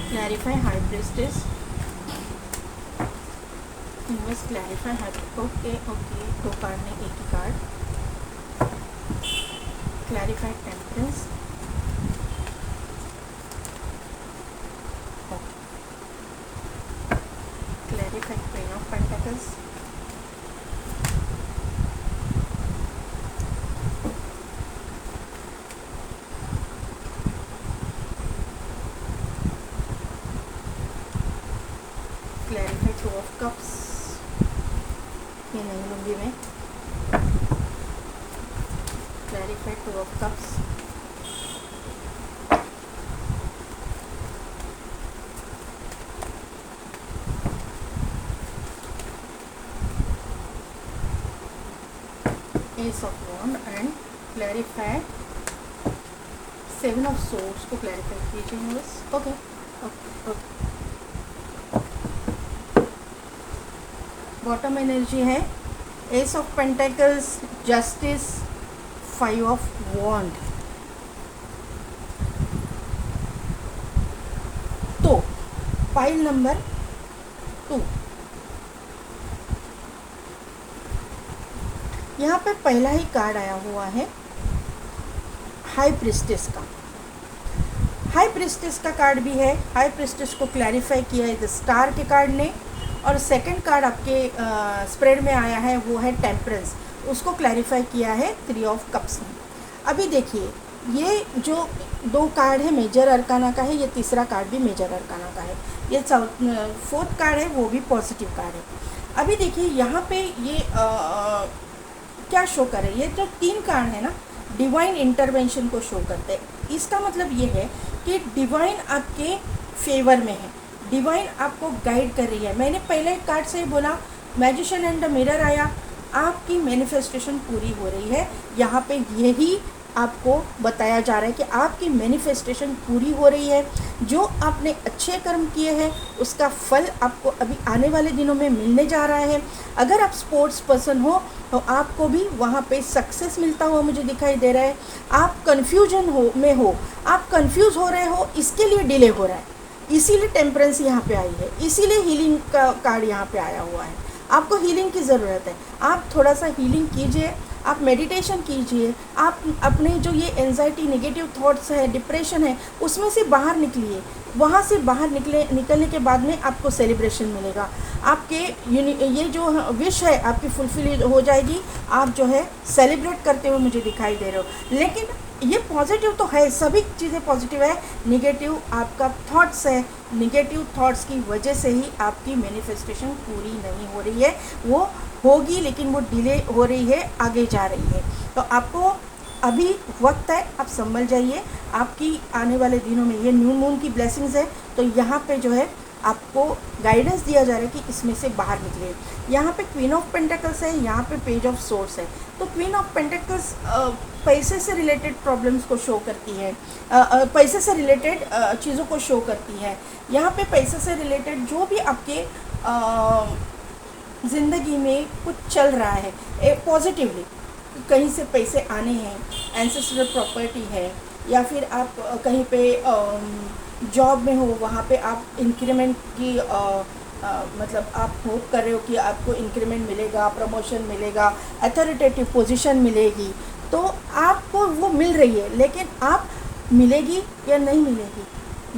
Clarify high priestess, universe clarify high, okay, 2 card ने एक ही card. Clarify temperance, clarify queen of pentacles, लूँगी मैं। Clarified 2 of cups, ace of wand and clarified 7 of swords को क्लैरिफाई कीजिए बस। Okay okay okay. Bottom energy है ace of pentacles, justice, 5 of wand. तो पाइल नंबर 2, यहाँ पे पहला ही कार्ड आया हुआ है हाई प्रिस्टेस का। हाई प्रिस्टेस का कार्ड भी है, हाई प्रिस्टेस को क्लैरिफाई किया है द स्टार के कार्ड ने। और सेकंड कार्ड आपके स्प्रेड में आया है वो है टेम्परेंस, उसको क्लैरिफाई किया है 3 ऑफ कप्स ने। अभी देखिए ये जो 2 कार्ड है मेजर अरकाना का है, ये तीसरा कार्ड भी मेजर अरकाना का है, ये 4th कार्ड है वो भी पॉजिटिव कार्ड है। अभी देखिए यहाँ पे ये क्या शो कर रहे हैं, ये जो 3 कार्ड है ना डिवाइन इंटरवेंशन को शो करते हैं। इसका मतलब ये है कि डिवाइन आपके फेवर में है, डिवाइन आपको गाइड कर रही है। मैंने पहले कार्ड से ही बोला मैजिशियन एंड द मिरर आया, आपकी मैनिफेस्टेशन पूरी हो रही है। यहाँ पे यही आपको बताया जा रहा है कि आपकी मैनिफेस्टेशन पूरी हो रही है। जो आपने अच्छे कर्म किए हैं उसका फल आपको अभी आने वाले दिनों में मिलने जा रहा है। अगर आप स्पोर्ट्स पर्सन हो तो आपको भी वहाँ पे सक्सेस मिलता हुआ मुझे दिखाई दे रहा है। आप कन्फ्यूजन हो, आप कंफ्यूज हो रहे हो, इसके लिए डिले हो रहा है, इसीलिए टेम्परेंस यहाँ पे आई है, इसीलिए हीलिंग का कार्ड यहाँ पे आया हुआ है। आपको हीलिंग की ज़रूरत है, आप थोड़ा सा हीलिंग कीजिए, आप मेडिटेशन कीजिए, आप अपने जो ये एंजाइटी, नेगेटिव थॉट्स है, डिप्रेशन है, उसमें से बाहर निकलिए। वहाँ से बाहर निकलने के बाद में आपको सेलिब्रेशन मिलेगा, आपके ये जो विश है आपकी फुलफिल हो जाएगी। आप जो है सेलिब्रेट करते हुए मुझे दिखाई दे रहे हो। लेकिन ये पॉजिटिव तो है, सभी चीज़ें पॉजिटिव है, निगेटिव आपका थॉट्स है, निगेटिव थॉट्स की वजह से ही आपकी मैनिफेस्टेशन पूरी नहीं हो रही है। वो होगी लेकिन वो डिले हो रही है, आगे जा रही है। तो आपको अभी वक्त है, आप संभल जाइए। आपकी आने वाले दिनों में ये न्यू मून की ब्लेसिंग्स है, तो यहाँ पे जो है आपको गाइडेंस दिया जा रहा है कि इसमें से बाहर निकले। यहाँ पे क्वीन ऑफ पेंटिकल्स है, यहाँ पे पेज ऑफ सोर्स है। तो क्वीन ऑफ पेंटिकल्स पैसे से रिलेटेड प्रॉब्लम्स को शो करती है, पैसे से रिलेटेड चीज़ों को शो करती है। यहाँ पे पैसे से रिलेटेड जो भी आपके ज़िंदगी में कुछ चल रहा है पॉजिटिवली, कहीं से पैसे आने हैं, एंसेस्ट्रल प्रॉपर्टी है, या फिर आप कहीं पे जॉब में हो, वहाँ पे आप इंक्रीमेंट की मतलब आप होप कर रहे हो कि आपको इंक्रीमेंट मिलेगा, प्रमोशन मिलेगा, अथॉरिटेटिव पोजीशन मिलेगी, तो आपको वो मिल रही है। लेकिन आप मिलेगी या नहीं मिलेगी,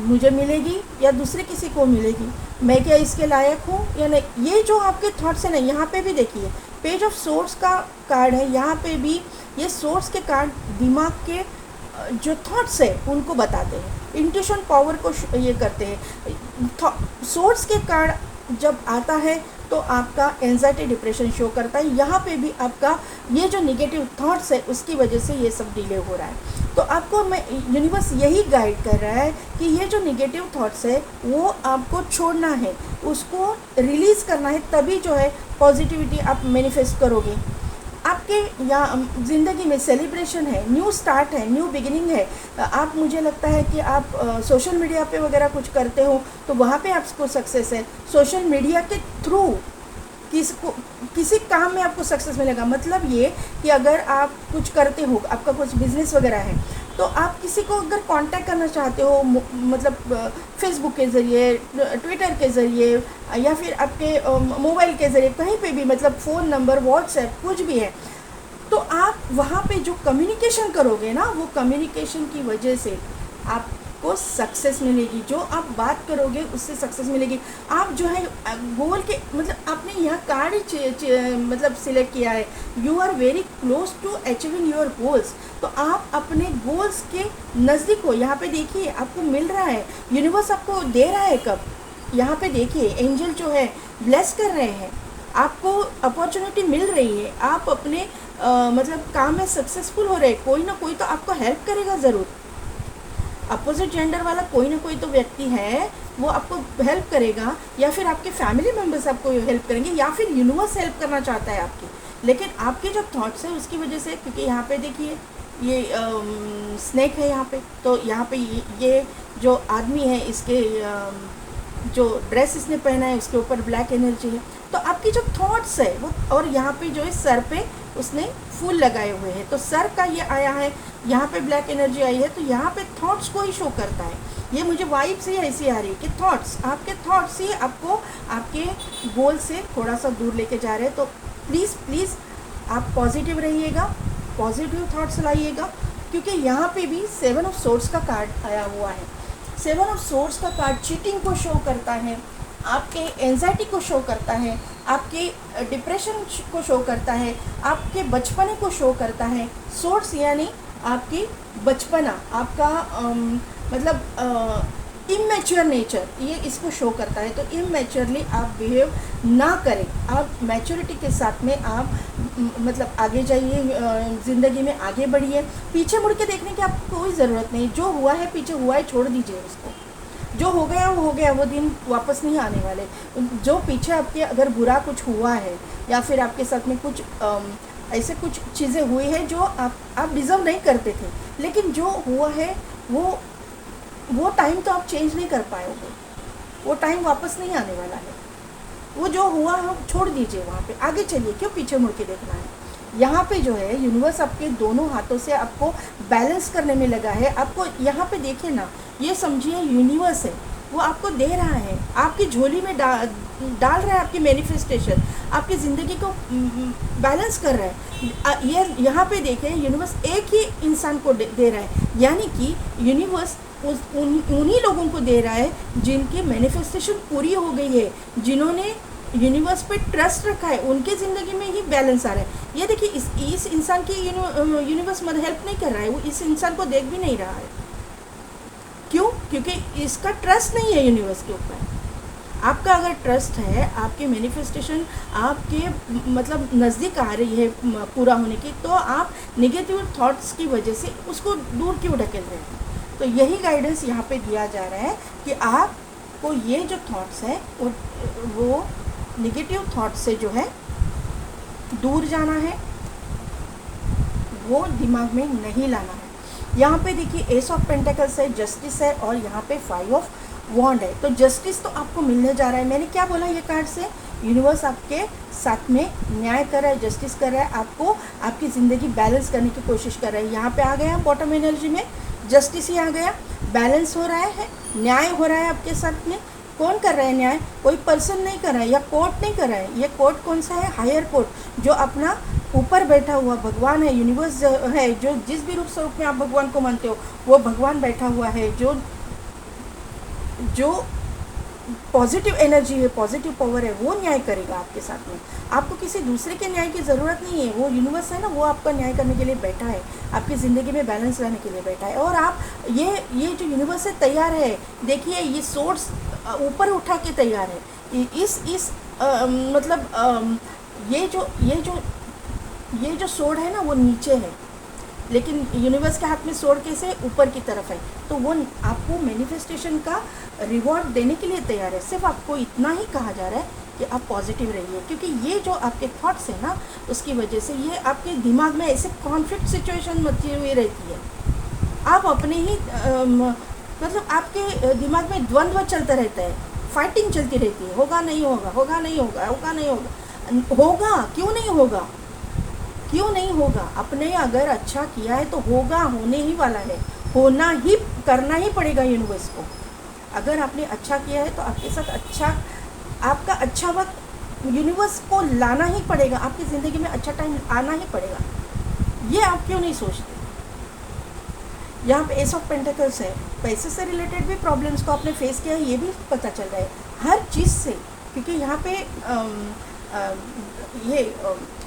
मुझे मिलेगी या दूसरे किसी को मिलेगी, मैं क्या इसके लायक हूँ या नहीं, ये जो आपके थॉट्स हैं ना। यहाँ पे भी देखिए पेज ऑफ सोर्स का कार्ड है, यहाँ पे भी ये सोर्स के कार्ड दिमाग के जो थॉट्स है उनको बताते हैं, इंट्यूशन पावर को ये करते हैं। सोर्स के कार्ड जब आता है तो आपका एंजाइटी, डिप्रेशन शो करता है। यहाँ पे भी आपका ये जो निगेटिव थॉट्स है उसकी वजह से ये सब डिले हो रहा है। तो आपको मैं यूनिवर्स यही गाइड कर रहा है कि ये जो निगेटिव थॉट्स है वो आपको छोड़ना है, उसको रिलीज़ करना है, तभी जो है पॉजिटिविटी आप मैनिफेस्ट करोगे। आपके यहाँ ज़िंदगी में सेलिब्रेशन है, न्यू स्टार्ट है, न्यू बिगिनिंग है। आप, मुझे लगता है कि आप सोशल मीडिया पे वगैरह कुछ करते हो तो वहाँ पे आपको सक्सेस है। सोशल मीडिया के थ्रू किसी काम में आपको सक्सेस मिलेगा। मतलब ये कि अगर आप कुछ करते हो, आपका कुछ बिजनेस वगैरह है, तो आप किसी को अगर कांटेक्ट करना चाहते हो, मतलब फेसबुक के ज़रिए, ट्विटर के ज़रिए, या फिर आपके मोबाइल के ज़रिए, कहीं पे भी, मतलब फ़ोन नंबर, व्हाट्सएप, कुछ भी है, तो आप वहाँ पे जो कम्युनिकेशन करोगे ना, वो कम्युनिकेशन की वजह से आपको सक्सेस मिलेगी। जो आप बात करोगे उससे सक्सेस मिलेगी। आप जो है गोल के, मतलब आपने यहाँ कार्ड मतलब सिलेक्ट किया है, you are very close to achieving your goals. तो आप अपने गोल्स के नज़दीक हो। यहाँ पे देखिए आपको मिल रहा है, यूनिवर्स आपको दे रहा है। कब? यहाँ पे देखिए एंजल जो है ब्लेस कर रहे हैं, आपको अपॉर्चुनिटी मिल रही है, आप अपने मतलब काम में सक्सेसफुल हो रहे, कोई ना कोई तो आपको हेल्प करेगा ज़रूर। अपोजिट जेंडर वाला कोई ना कोई तो व्यक्ति है, वो आपको हेल्प करेगा, या फिर आपके फैमिली मेम्बर्स आपको हेल्प करेंगे, या फिर यूनिवर्स हेल्प करना चाहता है आपकी। लेकिन आपके जो थॉट्स है उसकी वजह से, क्योंकि यहाँ पे देखिए ये स्नेक है यहाँ पे, तो यहाँ पे ये जो आदमी है, इसके जो ड्रेस इसने पहना है उसके ऊपर ब्लैक एनर्जी है। तो आपकी जो थॉट्स है वो, और यहाँ पे जो है सर पे उसने फूल लगाए हुए हैं, तो सर का ये आया है, यहाँ पे ब्लैक एनर्जी आई है, तो यहाँ पे थॉट्स को ही शो करता है। ये मुझे वाइब से ही ऐसी आ रही है कि थॉट्स, आपके थॉट्स ही आपको आपके गोल से थोड़ा सा दूर लेके जा रहे हैं। तो प्लीज़ प्लीज़ आप पॉजिटिव रहिएगा, पॉजिटिव थॉट्स लाइएगा, क्योंकि यहाँ पे भी 7 ऑफ सोर्ड्स का कार्ड आया हुआ है। 7 ऑफ सोर्ड्स का कार्ड चीटिंग को शो करता है, आपके एंजाइटी को शो करता है, आपके डिप्रेशन को शो करता है, आपके बचपने को शो करता है। सोर्ड्स यानी आपकी बचपना, आपका मतलब इमेच्योर नेचर, ये इसको शो करता है। तो इमेच्योरली आप बिहेव ना करें, आप मैच्योरिटी के साथ में आप मतलब आगे जाइए, ज़िंदगी में आगे बढ़िए। पीछे मुड़ के देखने की आपको कोई ज़रूरत नहीं, जो हुआ है पीछे हुआ है, छोड़ दीजिए उसको। जो हो गया वो हो गया, वो दिन वापस नहीं आने वाले। जो पीछे आपके अगर बुरा कुछ हुआ है, या फिर आपके साथ में कुछ ऐसे कुछ चीज़ें हुई है जो आप डिज़र्व नहीं करते थे, लेकिन जो हुआ है वो टाइम तो आप चेंज नहीं कर पाओगे, वो टाइम वापस नहीं आने वाला है। वो जो हुआ है छोड़ दीजिए, वहाँ पे आगे चलिए, क्यों पीछे मुड़ के देखना है। यहाँ पे जो है यूनिवर्स आपके दोनों हाथों से आपको बैलेंस करने में लगा है। आपको यहाँ पे देखिए ना, ये समझिए यूनिवर्स है, वो आपको दे रहा है, आपकी झोली में डाल रहा है आपकी मैनिफेस्टेशन, आपकी ज़िंदगी को बैलेंस कर रहा है। ये यहाँ पे देखें, यूनिवर्स एक ही इंसान को दे रहा है, यानी कि यूनिवर्स उन्हीं लोगों को दे रहा है जिनकी मैनिफेस्टेशन पूरी हो गई है, जिन्होंने यूनिवर्स पे ट्रस्ट रखा है, उनके ज़िंदगी में ही बैलेंस आ रहा है। ये देखिए, इस इंसान की यूनिवर्स मदद हेल्प नहीं कर रहा है, वो इस इंसान को देख भी नहीं रहा है। क्यों? क्योंकि इसका ट्रस्ट नहीं है यूनिवर्स के ऊपर। आपका अगर ट्रस्ट है, आपकी मैनिफेस्टेशन आपके मतलब नज़दीक आ रही है पूरा होने की, तो आप नेगेटिव थॉट्स की वजह से उसको दूर क्यों ढकेल रहे हैं। तो यही गाइडेंस यहाँ पे दिया जा रहा है कि आपको ये जो थॉट्स है वो नेगेटिव थॉट्स से जो है दूर जाना है, वो दिमाग में नहीं लाना है। यहाँ पे देखिए एस ऑफ पेंटिकल्स है, जस्टिस है, और यहाँ पे 5 ऑफ वॉन्ड है। तो जस्टिस तो आपको मिलने जा रहा है। मैंने क्या बोला ये कार्ड से, यूनिवर्स आपके साथ में न्याय कर रहा है, जस्टिस कर रहा है, आपको आपकी ज़िंदगी बैलेंस करने की कोशिश कर रहा है। यहाँ पे आ गया बॉटम एनर्जी में जस्टिस ही आ गया, बैलेंस हो रहा है, न्याय हो रहा है आपके साथ में। कौन कर रहा है न्याय? कोई पर्सन नहीं कर रहा है, या कोर्ट नहीं कर रहा है। ये कोर्ट कौन सा है? हायर कोर्ट, जो अपना ऊपर बैठा हुआ भगवान है, यूनिवर्स है, जो जिस भी रूप स्वरूप में आप भगवान को मानते हो वो भगवान बैठा हुआ है, जो पॉजिटिव एनर्जी है, पॉजिटिव पावर है, वो न्याय करेगा आपके साथ में। आपको किसी दूसरे के न्याय की ज़रूरत नहीं है, वो यूनिवर्स है ना, वो आपका न्याय करने के लिए बैठा है, आपकी ज़िंदगी में बैलेंस लाने के लिए बैठा है। और आप ये जो यूनिवर्स है तैयार है। देखिए ये सोर्स ऊपर उठा के तैयार है। इस मतलब ये जो सोर्ड है ना वो नीचे है, लेकिन यूनिवर्स के हाथ में सोर्ड कैसे ऊपर की तरफ है। तो वो आपको मैनिफेस्टेशन का रिवॉर्ड देने के लिए तैयार है। सिर्फ आपको इतना ही कहा जा रहा है कि आप पॉजिटिव रहिए, क्योंकि ये जो आपके थॉट्स हैं ना, उसकी वजह से ये आपके दिमाग में ऐसे कॉन्फ्लिक्ट सिचुएशन मची हुई रहती है। आप अपने ही मतलब आपके दिमाग में द्वंद्व चलता रहता है, फाइटिंग चलती रहती है, होगा नहीं होगा, होगा नहीं होगा, होगा नहीं होगा, होगा क्यों नहीं होगा, क्यों नहीं होगा। अपने अगर अच्छा किया है तो होगा, होने ही वाला है, होना ही, करना ही पड़ेगा यूनिवर्स को। अगर आपने अच्छा किया है तो आपके साथ अच्छा, आपका अच्छा वक्त यूनिवर्स को लाना ही पड़ेगा, आपकी ज़िंदगी में अच्छा टाइम आना ही पड़ेगा। ये आप क्यों नहीं सोचते। यहाँ पे एस ऑफ पेंटिकल्स है, पैसे से रिलेटेड भी प्रॉब्लम्स को आपने फेस किया है, ये भी पता चल रहा है हर चीज़ से, क्योंकि यहाँ पे ये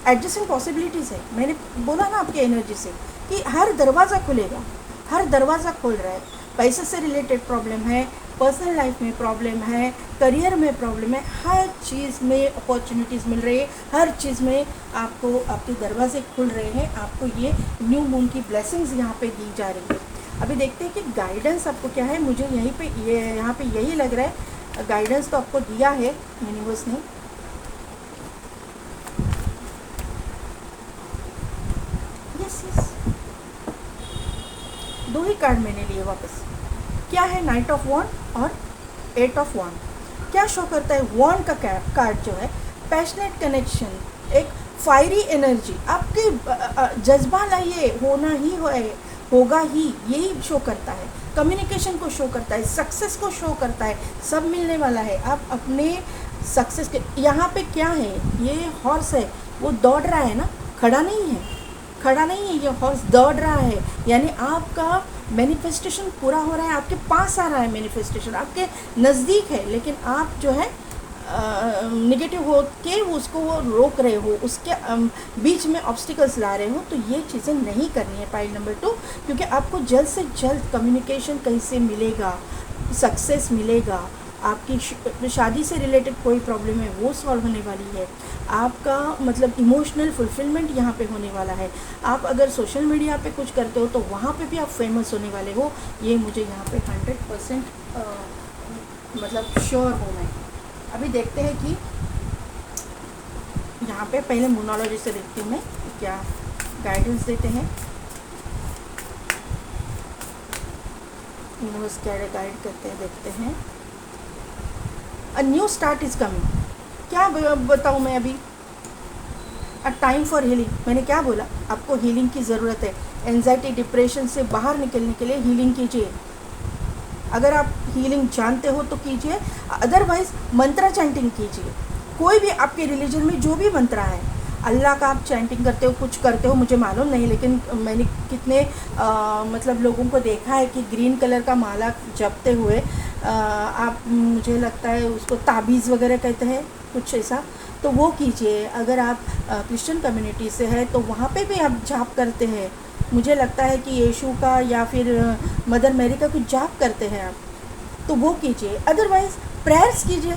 एडजस्टिंग पॉसिबिलिटीज़ है। मैंने बोला ना आपकी एनर्जी से कि हर दरवाज़ा खुलेगा, हर दरवाज़ा खोल रहा है। पैसे से रिलेटेड प्रॉब्लम है, पर्सनल लाइफ में प्रॉब्लम है, करियर में प्रॉब्लम है, हर चीज़ में अपॉर्चुनिटीज़ मिल रही है, हर चीज़ में आपको आपके दरवाजे खुल रहे हैं, आपको ये न्यू मून की ब्लेसिंग्स यहाँ पे दी जा रही है। अभी देखते हैं कि गाइडेंस आपको क्या है। मुझे यहीं पे ये यहाँ पे यही लग रहा है, गाइडेंस तो आपको दिया है यूनिवर्स ने। यस यस, 2 ही कार्ड मैंने लिए वापस। क्या है, नाइट ऑफ वॉन्ड और 8 ऑफ वॉन्ड। क्या शो करता है, वॉन्ड का कार्ड जो है पैशनेट कनेक्शन, एक फायरी एनर्जी, आपके जज्बा लाइए, होना ही होगा ही, यही शो करता है। कम्युनिकेशन को शो करता है, सक्सेस को शो करता है, सब मिलने वाला है। आप अपने सक्सेस के यहाँ पे क्या है, ये हॉर्स है, वो दौड़ रहा है ना, खड़ा नहीं है, खड़ा नहीं है, ये हॉर्स दौड़ रहा है। यानी आपका मैनिफेस्टेशन पूरा हो रहा है, आपके पास आ रहा है मैनिफेस्टेशन, आपके नज़दीक है, लेकिन आप जो है नेगेटिव हो के उसको वो रोक रहे हो, उसके बीच में ऑब्स्टिकल्स ला रहे हो। तो ये चीज़ें नहीं करनी है पाइल नंबर 2, क्योंकि आपको जल्द से जल्द कम्युनिकेशन कहीं से मिलेगा, सक्सेस मिलेगा। आपकी शादी से रिलेटेड कोई प्रॉब्लम है वो सॉल्व होने वाली है, आपका मतलब इमोशनल फुलफिलमेंट यहाँ पे होने वाला है। आप अगर सोशल मीडिया पे कुछ करते हो तो वहाँ पे भी आप फेमस होने वाले हो, ये मुझे यहाँ पे 100% मतलब श्योर हूँ मैं। अभी देखते हैं कि यहाँ पे पहले मोनोलॉजी से देखती हूँ मैं क्या गाइडेंस देते हैं, यूनिवर्स क्या गाइड करते हैं, देखते हैं। A new start is coming. क्या बताऊँ मैं अभी, अ टाइम फॉर हीलिंग। मैंने क्या बोला, आपको हीलिंग की ज़रूरत है। एंजाइटी डिप्रेशन से बाहर निकलने के लिए हीलिंग कीजिए। अगर आप हीलिंग जानते हो तो कीजिए, अदरवाइज़ मंत्रा चैंटिंग कीजिए। कोई भी आपके रिलीजन में जो भी मंत्रा है, अल्लाह का आप चैंटिंग करते हो, कुछ करते हो, मुझे मालूम नहीं, लेकिन मैंने कितने मतलब लोगों को देखा है कि ग्रीन कलर का माला जपते हुए आप, मुझे लगता है उसको ताबीज़ वगैरह कहते हैं, कुछ ऐसा, तो वो कीजिए। अगर आप क्रिश्चियन कम्युनिटी से है तो वहाँ पे भी आप जाप करते हैं, मुझे लगता है कि यीशु का या फिर मदर मैरी का कुछ जाप करते हैं आप, तो वो कीजिए। अदरवाइज़ प्रेयर्स कीजिए,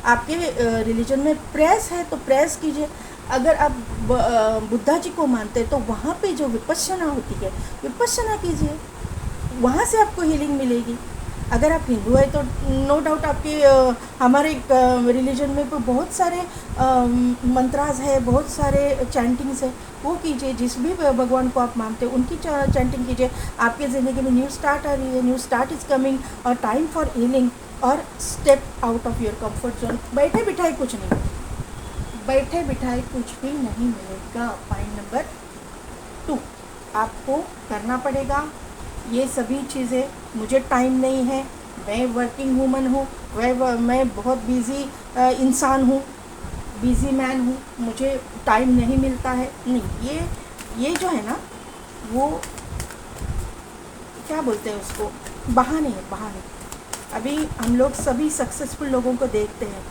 आपके रिलीजन में प्रेयर्स है तो प्रेयर्स कीजिए। अगर आप बुद्धा जी को मानते हैं तो वहाँ पे जो विपश्यना होती है, विपश्यना कीजिए, वहाँ से आपको हीलिंग मिलेगी। अगर आप हिंदू है तो नो डाउट आपके हमारे रिलीजन में बहुत सारे मंत्रास है, बहुत सारे चैंटिंग्स है, वो कीजिए। जिस भी भगवान को आप मानते हो उनकी चैंटिंग कीजिए। आपकी ज़िंदगी में न्यू स्टार्ट आ रही है, न्यू स्टार्ट इज़ कमिंग, और टाइम फॉर हीलिंग, और step out of your comfort zone. बैठे बिठाए कुछ नहीं, बैठे बिठाए कुछ भी नहीं मिलेगा। पॉइंट नंबर 2, आपको करना पड़ेगा ये सभी चीज़ें। मुझे टाइम नहीं है, मैं वर्किंग वूमन हूँ, मैं बहुत बिज़ी इंसान हूँ, बिज़ी मैन हूँ, मुझे टाइम नहीं मिलता है, नहीं, ये जो है ना, वो क्या बोलते हैं उसको, बहाने हैं, बहाने। अभी हम लोग सभी सक्सेसफुल लोगों को देखते हैं,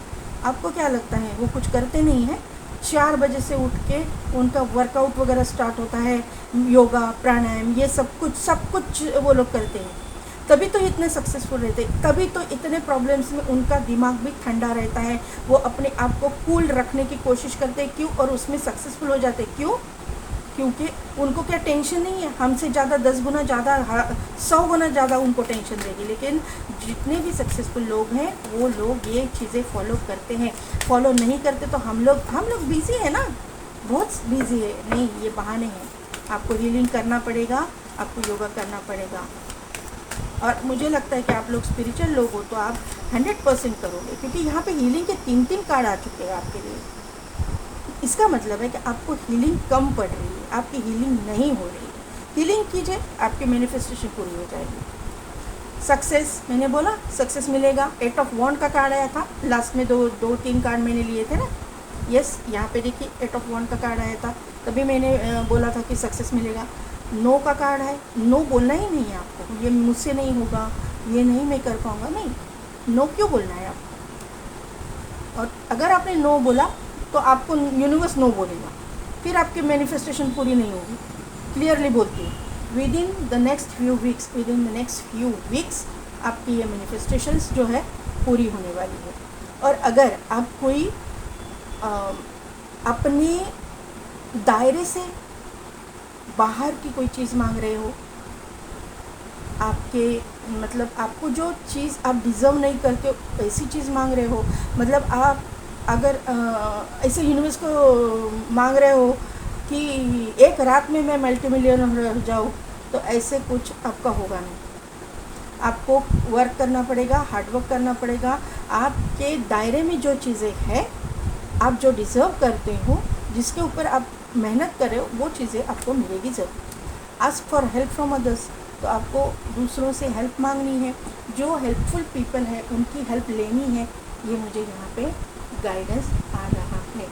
आपको क्या लगता है वो कुछ करते नहीं हैं? 4 बजे से उठ के उनका वर्कआउट वगैरह स्टार्ट होता है, योगा प्राणायाम, ये सब कुछ वो लोग करते हैं, तभी तो इतने सक्सेसफुल रहते हैं, तभी तो इतने प्रॉब्लम्स में उनका दिमाग भी ठंडा रहता है, वो अपने आप को कूल रखने की कोशिश करते हैं। क्यों? और उसमें सक्सेसफुल हो जाते हैं। क्यों? क्योंकि उनको क्या टेंशन नहीं है, हमसे ज़्यादा 10 गुना ज़्यादा, 100 गुना ज़्यादा उनको टेंशन रहेगी। लेकिन जितने भी सक्सेसफुल लोग हैं वो लोग ये चीज़ें फॉलो करते हैं। फॉलो नहीं करते तो हम लोग बिज़ी है ना, बहुत बिज़ी है। नहीं, ये बहाने हैं। आपको हीलिंग करना पड़ेगा, आपको योगा करना पड़ेगा। और मुझे लगता है कि आप लोग स्पिरिचुअल लोग हो तो आप 100% करोगे, क्योंकि यहाँ पे हीलिंग के 3 कार्ड आ चुके हैं आपके लिए। इसका मतलब है कि आपको हीलिंग कम पड़ रही है, आपकी हीलिंग नहीं हो रही है। हीलिंग कीजिए, आपकी मैनिफेस्टेशन पूरी हो जाएगी। सक्सेस, मैंने बोला सक्सेस मिलेगा। 8 ऑफ वॉन्ड का कार्ड आया था लास्ट में, 2-3 कार्ड मैंने लिए थे ना। यस, यहाँ पे देखिए 8 ऑफ वॉन्ड का कार्ड आया था, तभी मैंने बोला था कि सक्सेस मिलेगा। नो का कार्ड है, नो बोलना ही नहीं है आपको, ये मुझसे नहीं होगा, ये नहीं मैं कर पाऊँगा, नहीं, नो क्यों बोलना है आपको। और अगर आपने नो बोला तो आपको यूनिवर्स नो बोलेगा, फिर आपकी मैनिफेस्टेशन पूरी नहीं होगी। क्लियरली बोलती हूँ, with in the next few weeks आपकी ये मैनिफेस्टेशंस जो है पूरी होने वाली है। और अगर आप कोई अपने दायरे से बाहर की कोई चीज़ मांग रहे हो, आपके मतलब आपको जो चीज़ आप डिज़र्व नहीं करते हो ऐसी चीज़ मांग रहे हो, मतलब आप अगर ऐसे यूनिवर्स को मांग रहे हो कि एक रात में मैं मल्टी मिलियनर हो जाऊँ, तो ऐसे कुछ आपका होगा नहीं। आपको वर्क करना पड़ेगा, हार्ड वर्क करना पड़ेगा। आपके दायरे में जो चीज़ें हैं, आप जो डिज़र्व करते हो, जिसके ऊपर आप मेहनत कर रहे हो, वो चीज़ें आपको मिलेगी ज़रूर। Ask for help from others, तो आपको दूसरों से हेल्प मांगनी है, जो हेल्पफुल पीपल है उनकी हेल्प लेनी है। ये मुझे यहाँ पे गाइडेंस आ रहा है।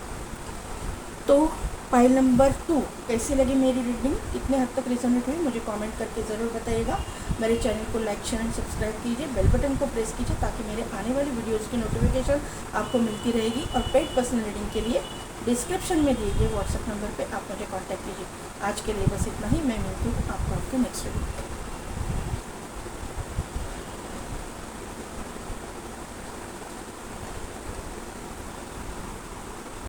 तो फाइल नंबर 2 कैसी लगी मेरी रीडिंग, कितने हद तक रिजोनेट हुई, मुझे कमेंट करके ज़रूर बताइएगा। मेरे चैनल को लाइक शेयर एंड सब्सक्राइब कीजिए, बेल बटन को प्रेस कीजिए ताकि मेरे आने वाली वीडियोस की नोटिफिकेशन आपको मिलती रहेगी। और पेड पर्सनल रीडिंग के लिए डिस्क्रिप्शन में दिए गए व्हाट्सएप नंबर पे आप मुझे कांटेक्ट कीजिए। आज के लिए बस इतना ही। मैं मिलती हूँ आपको आपके नेक्स्ट वीडियो।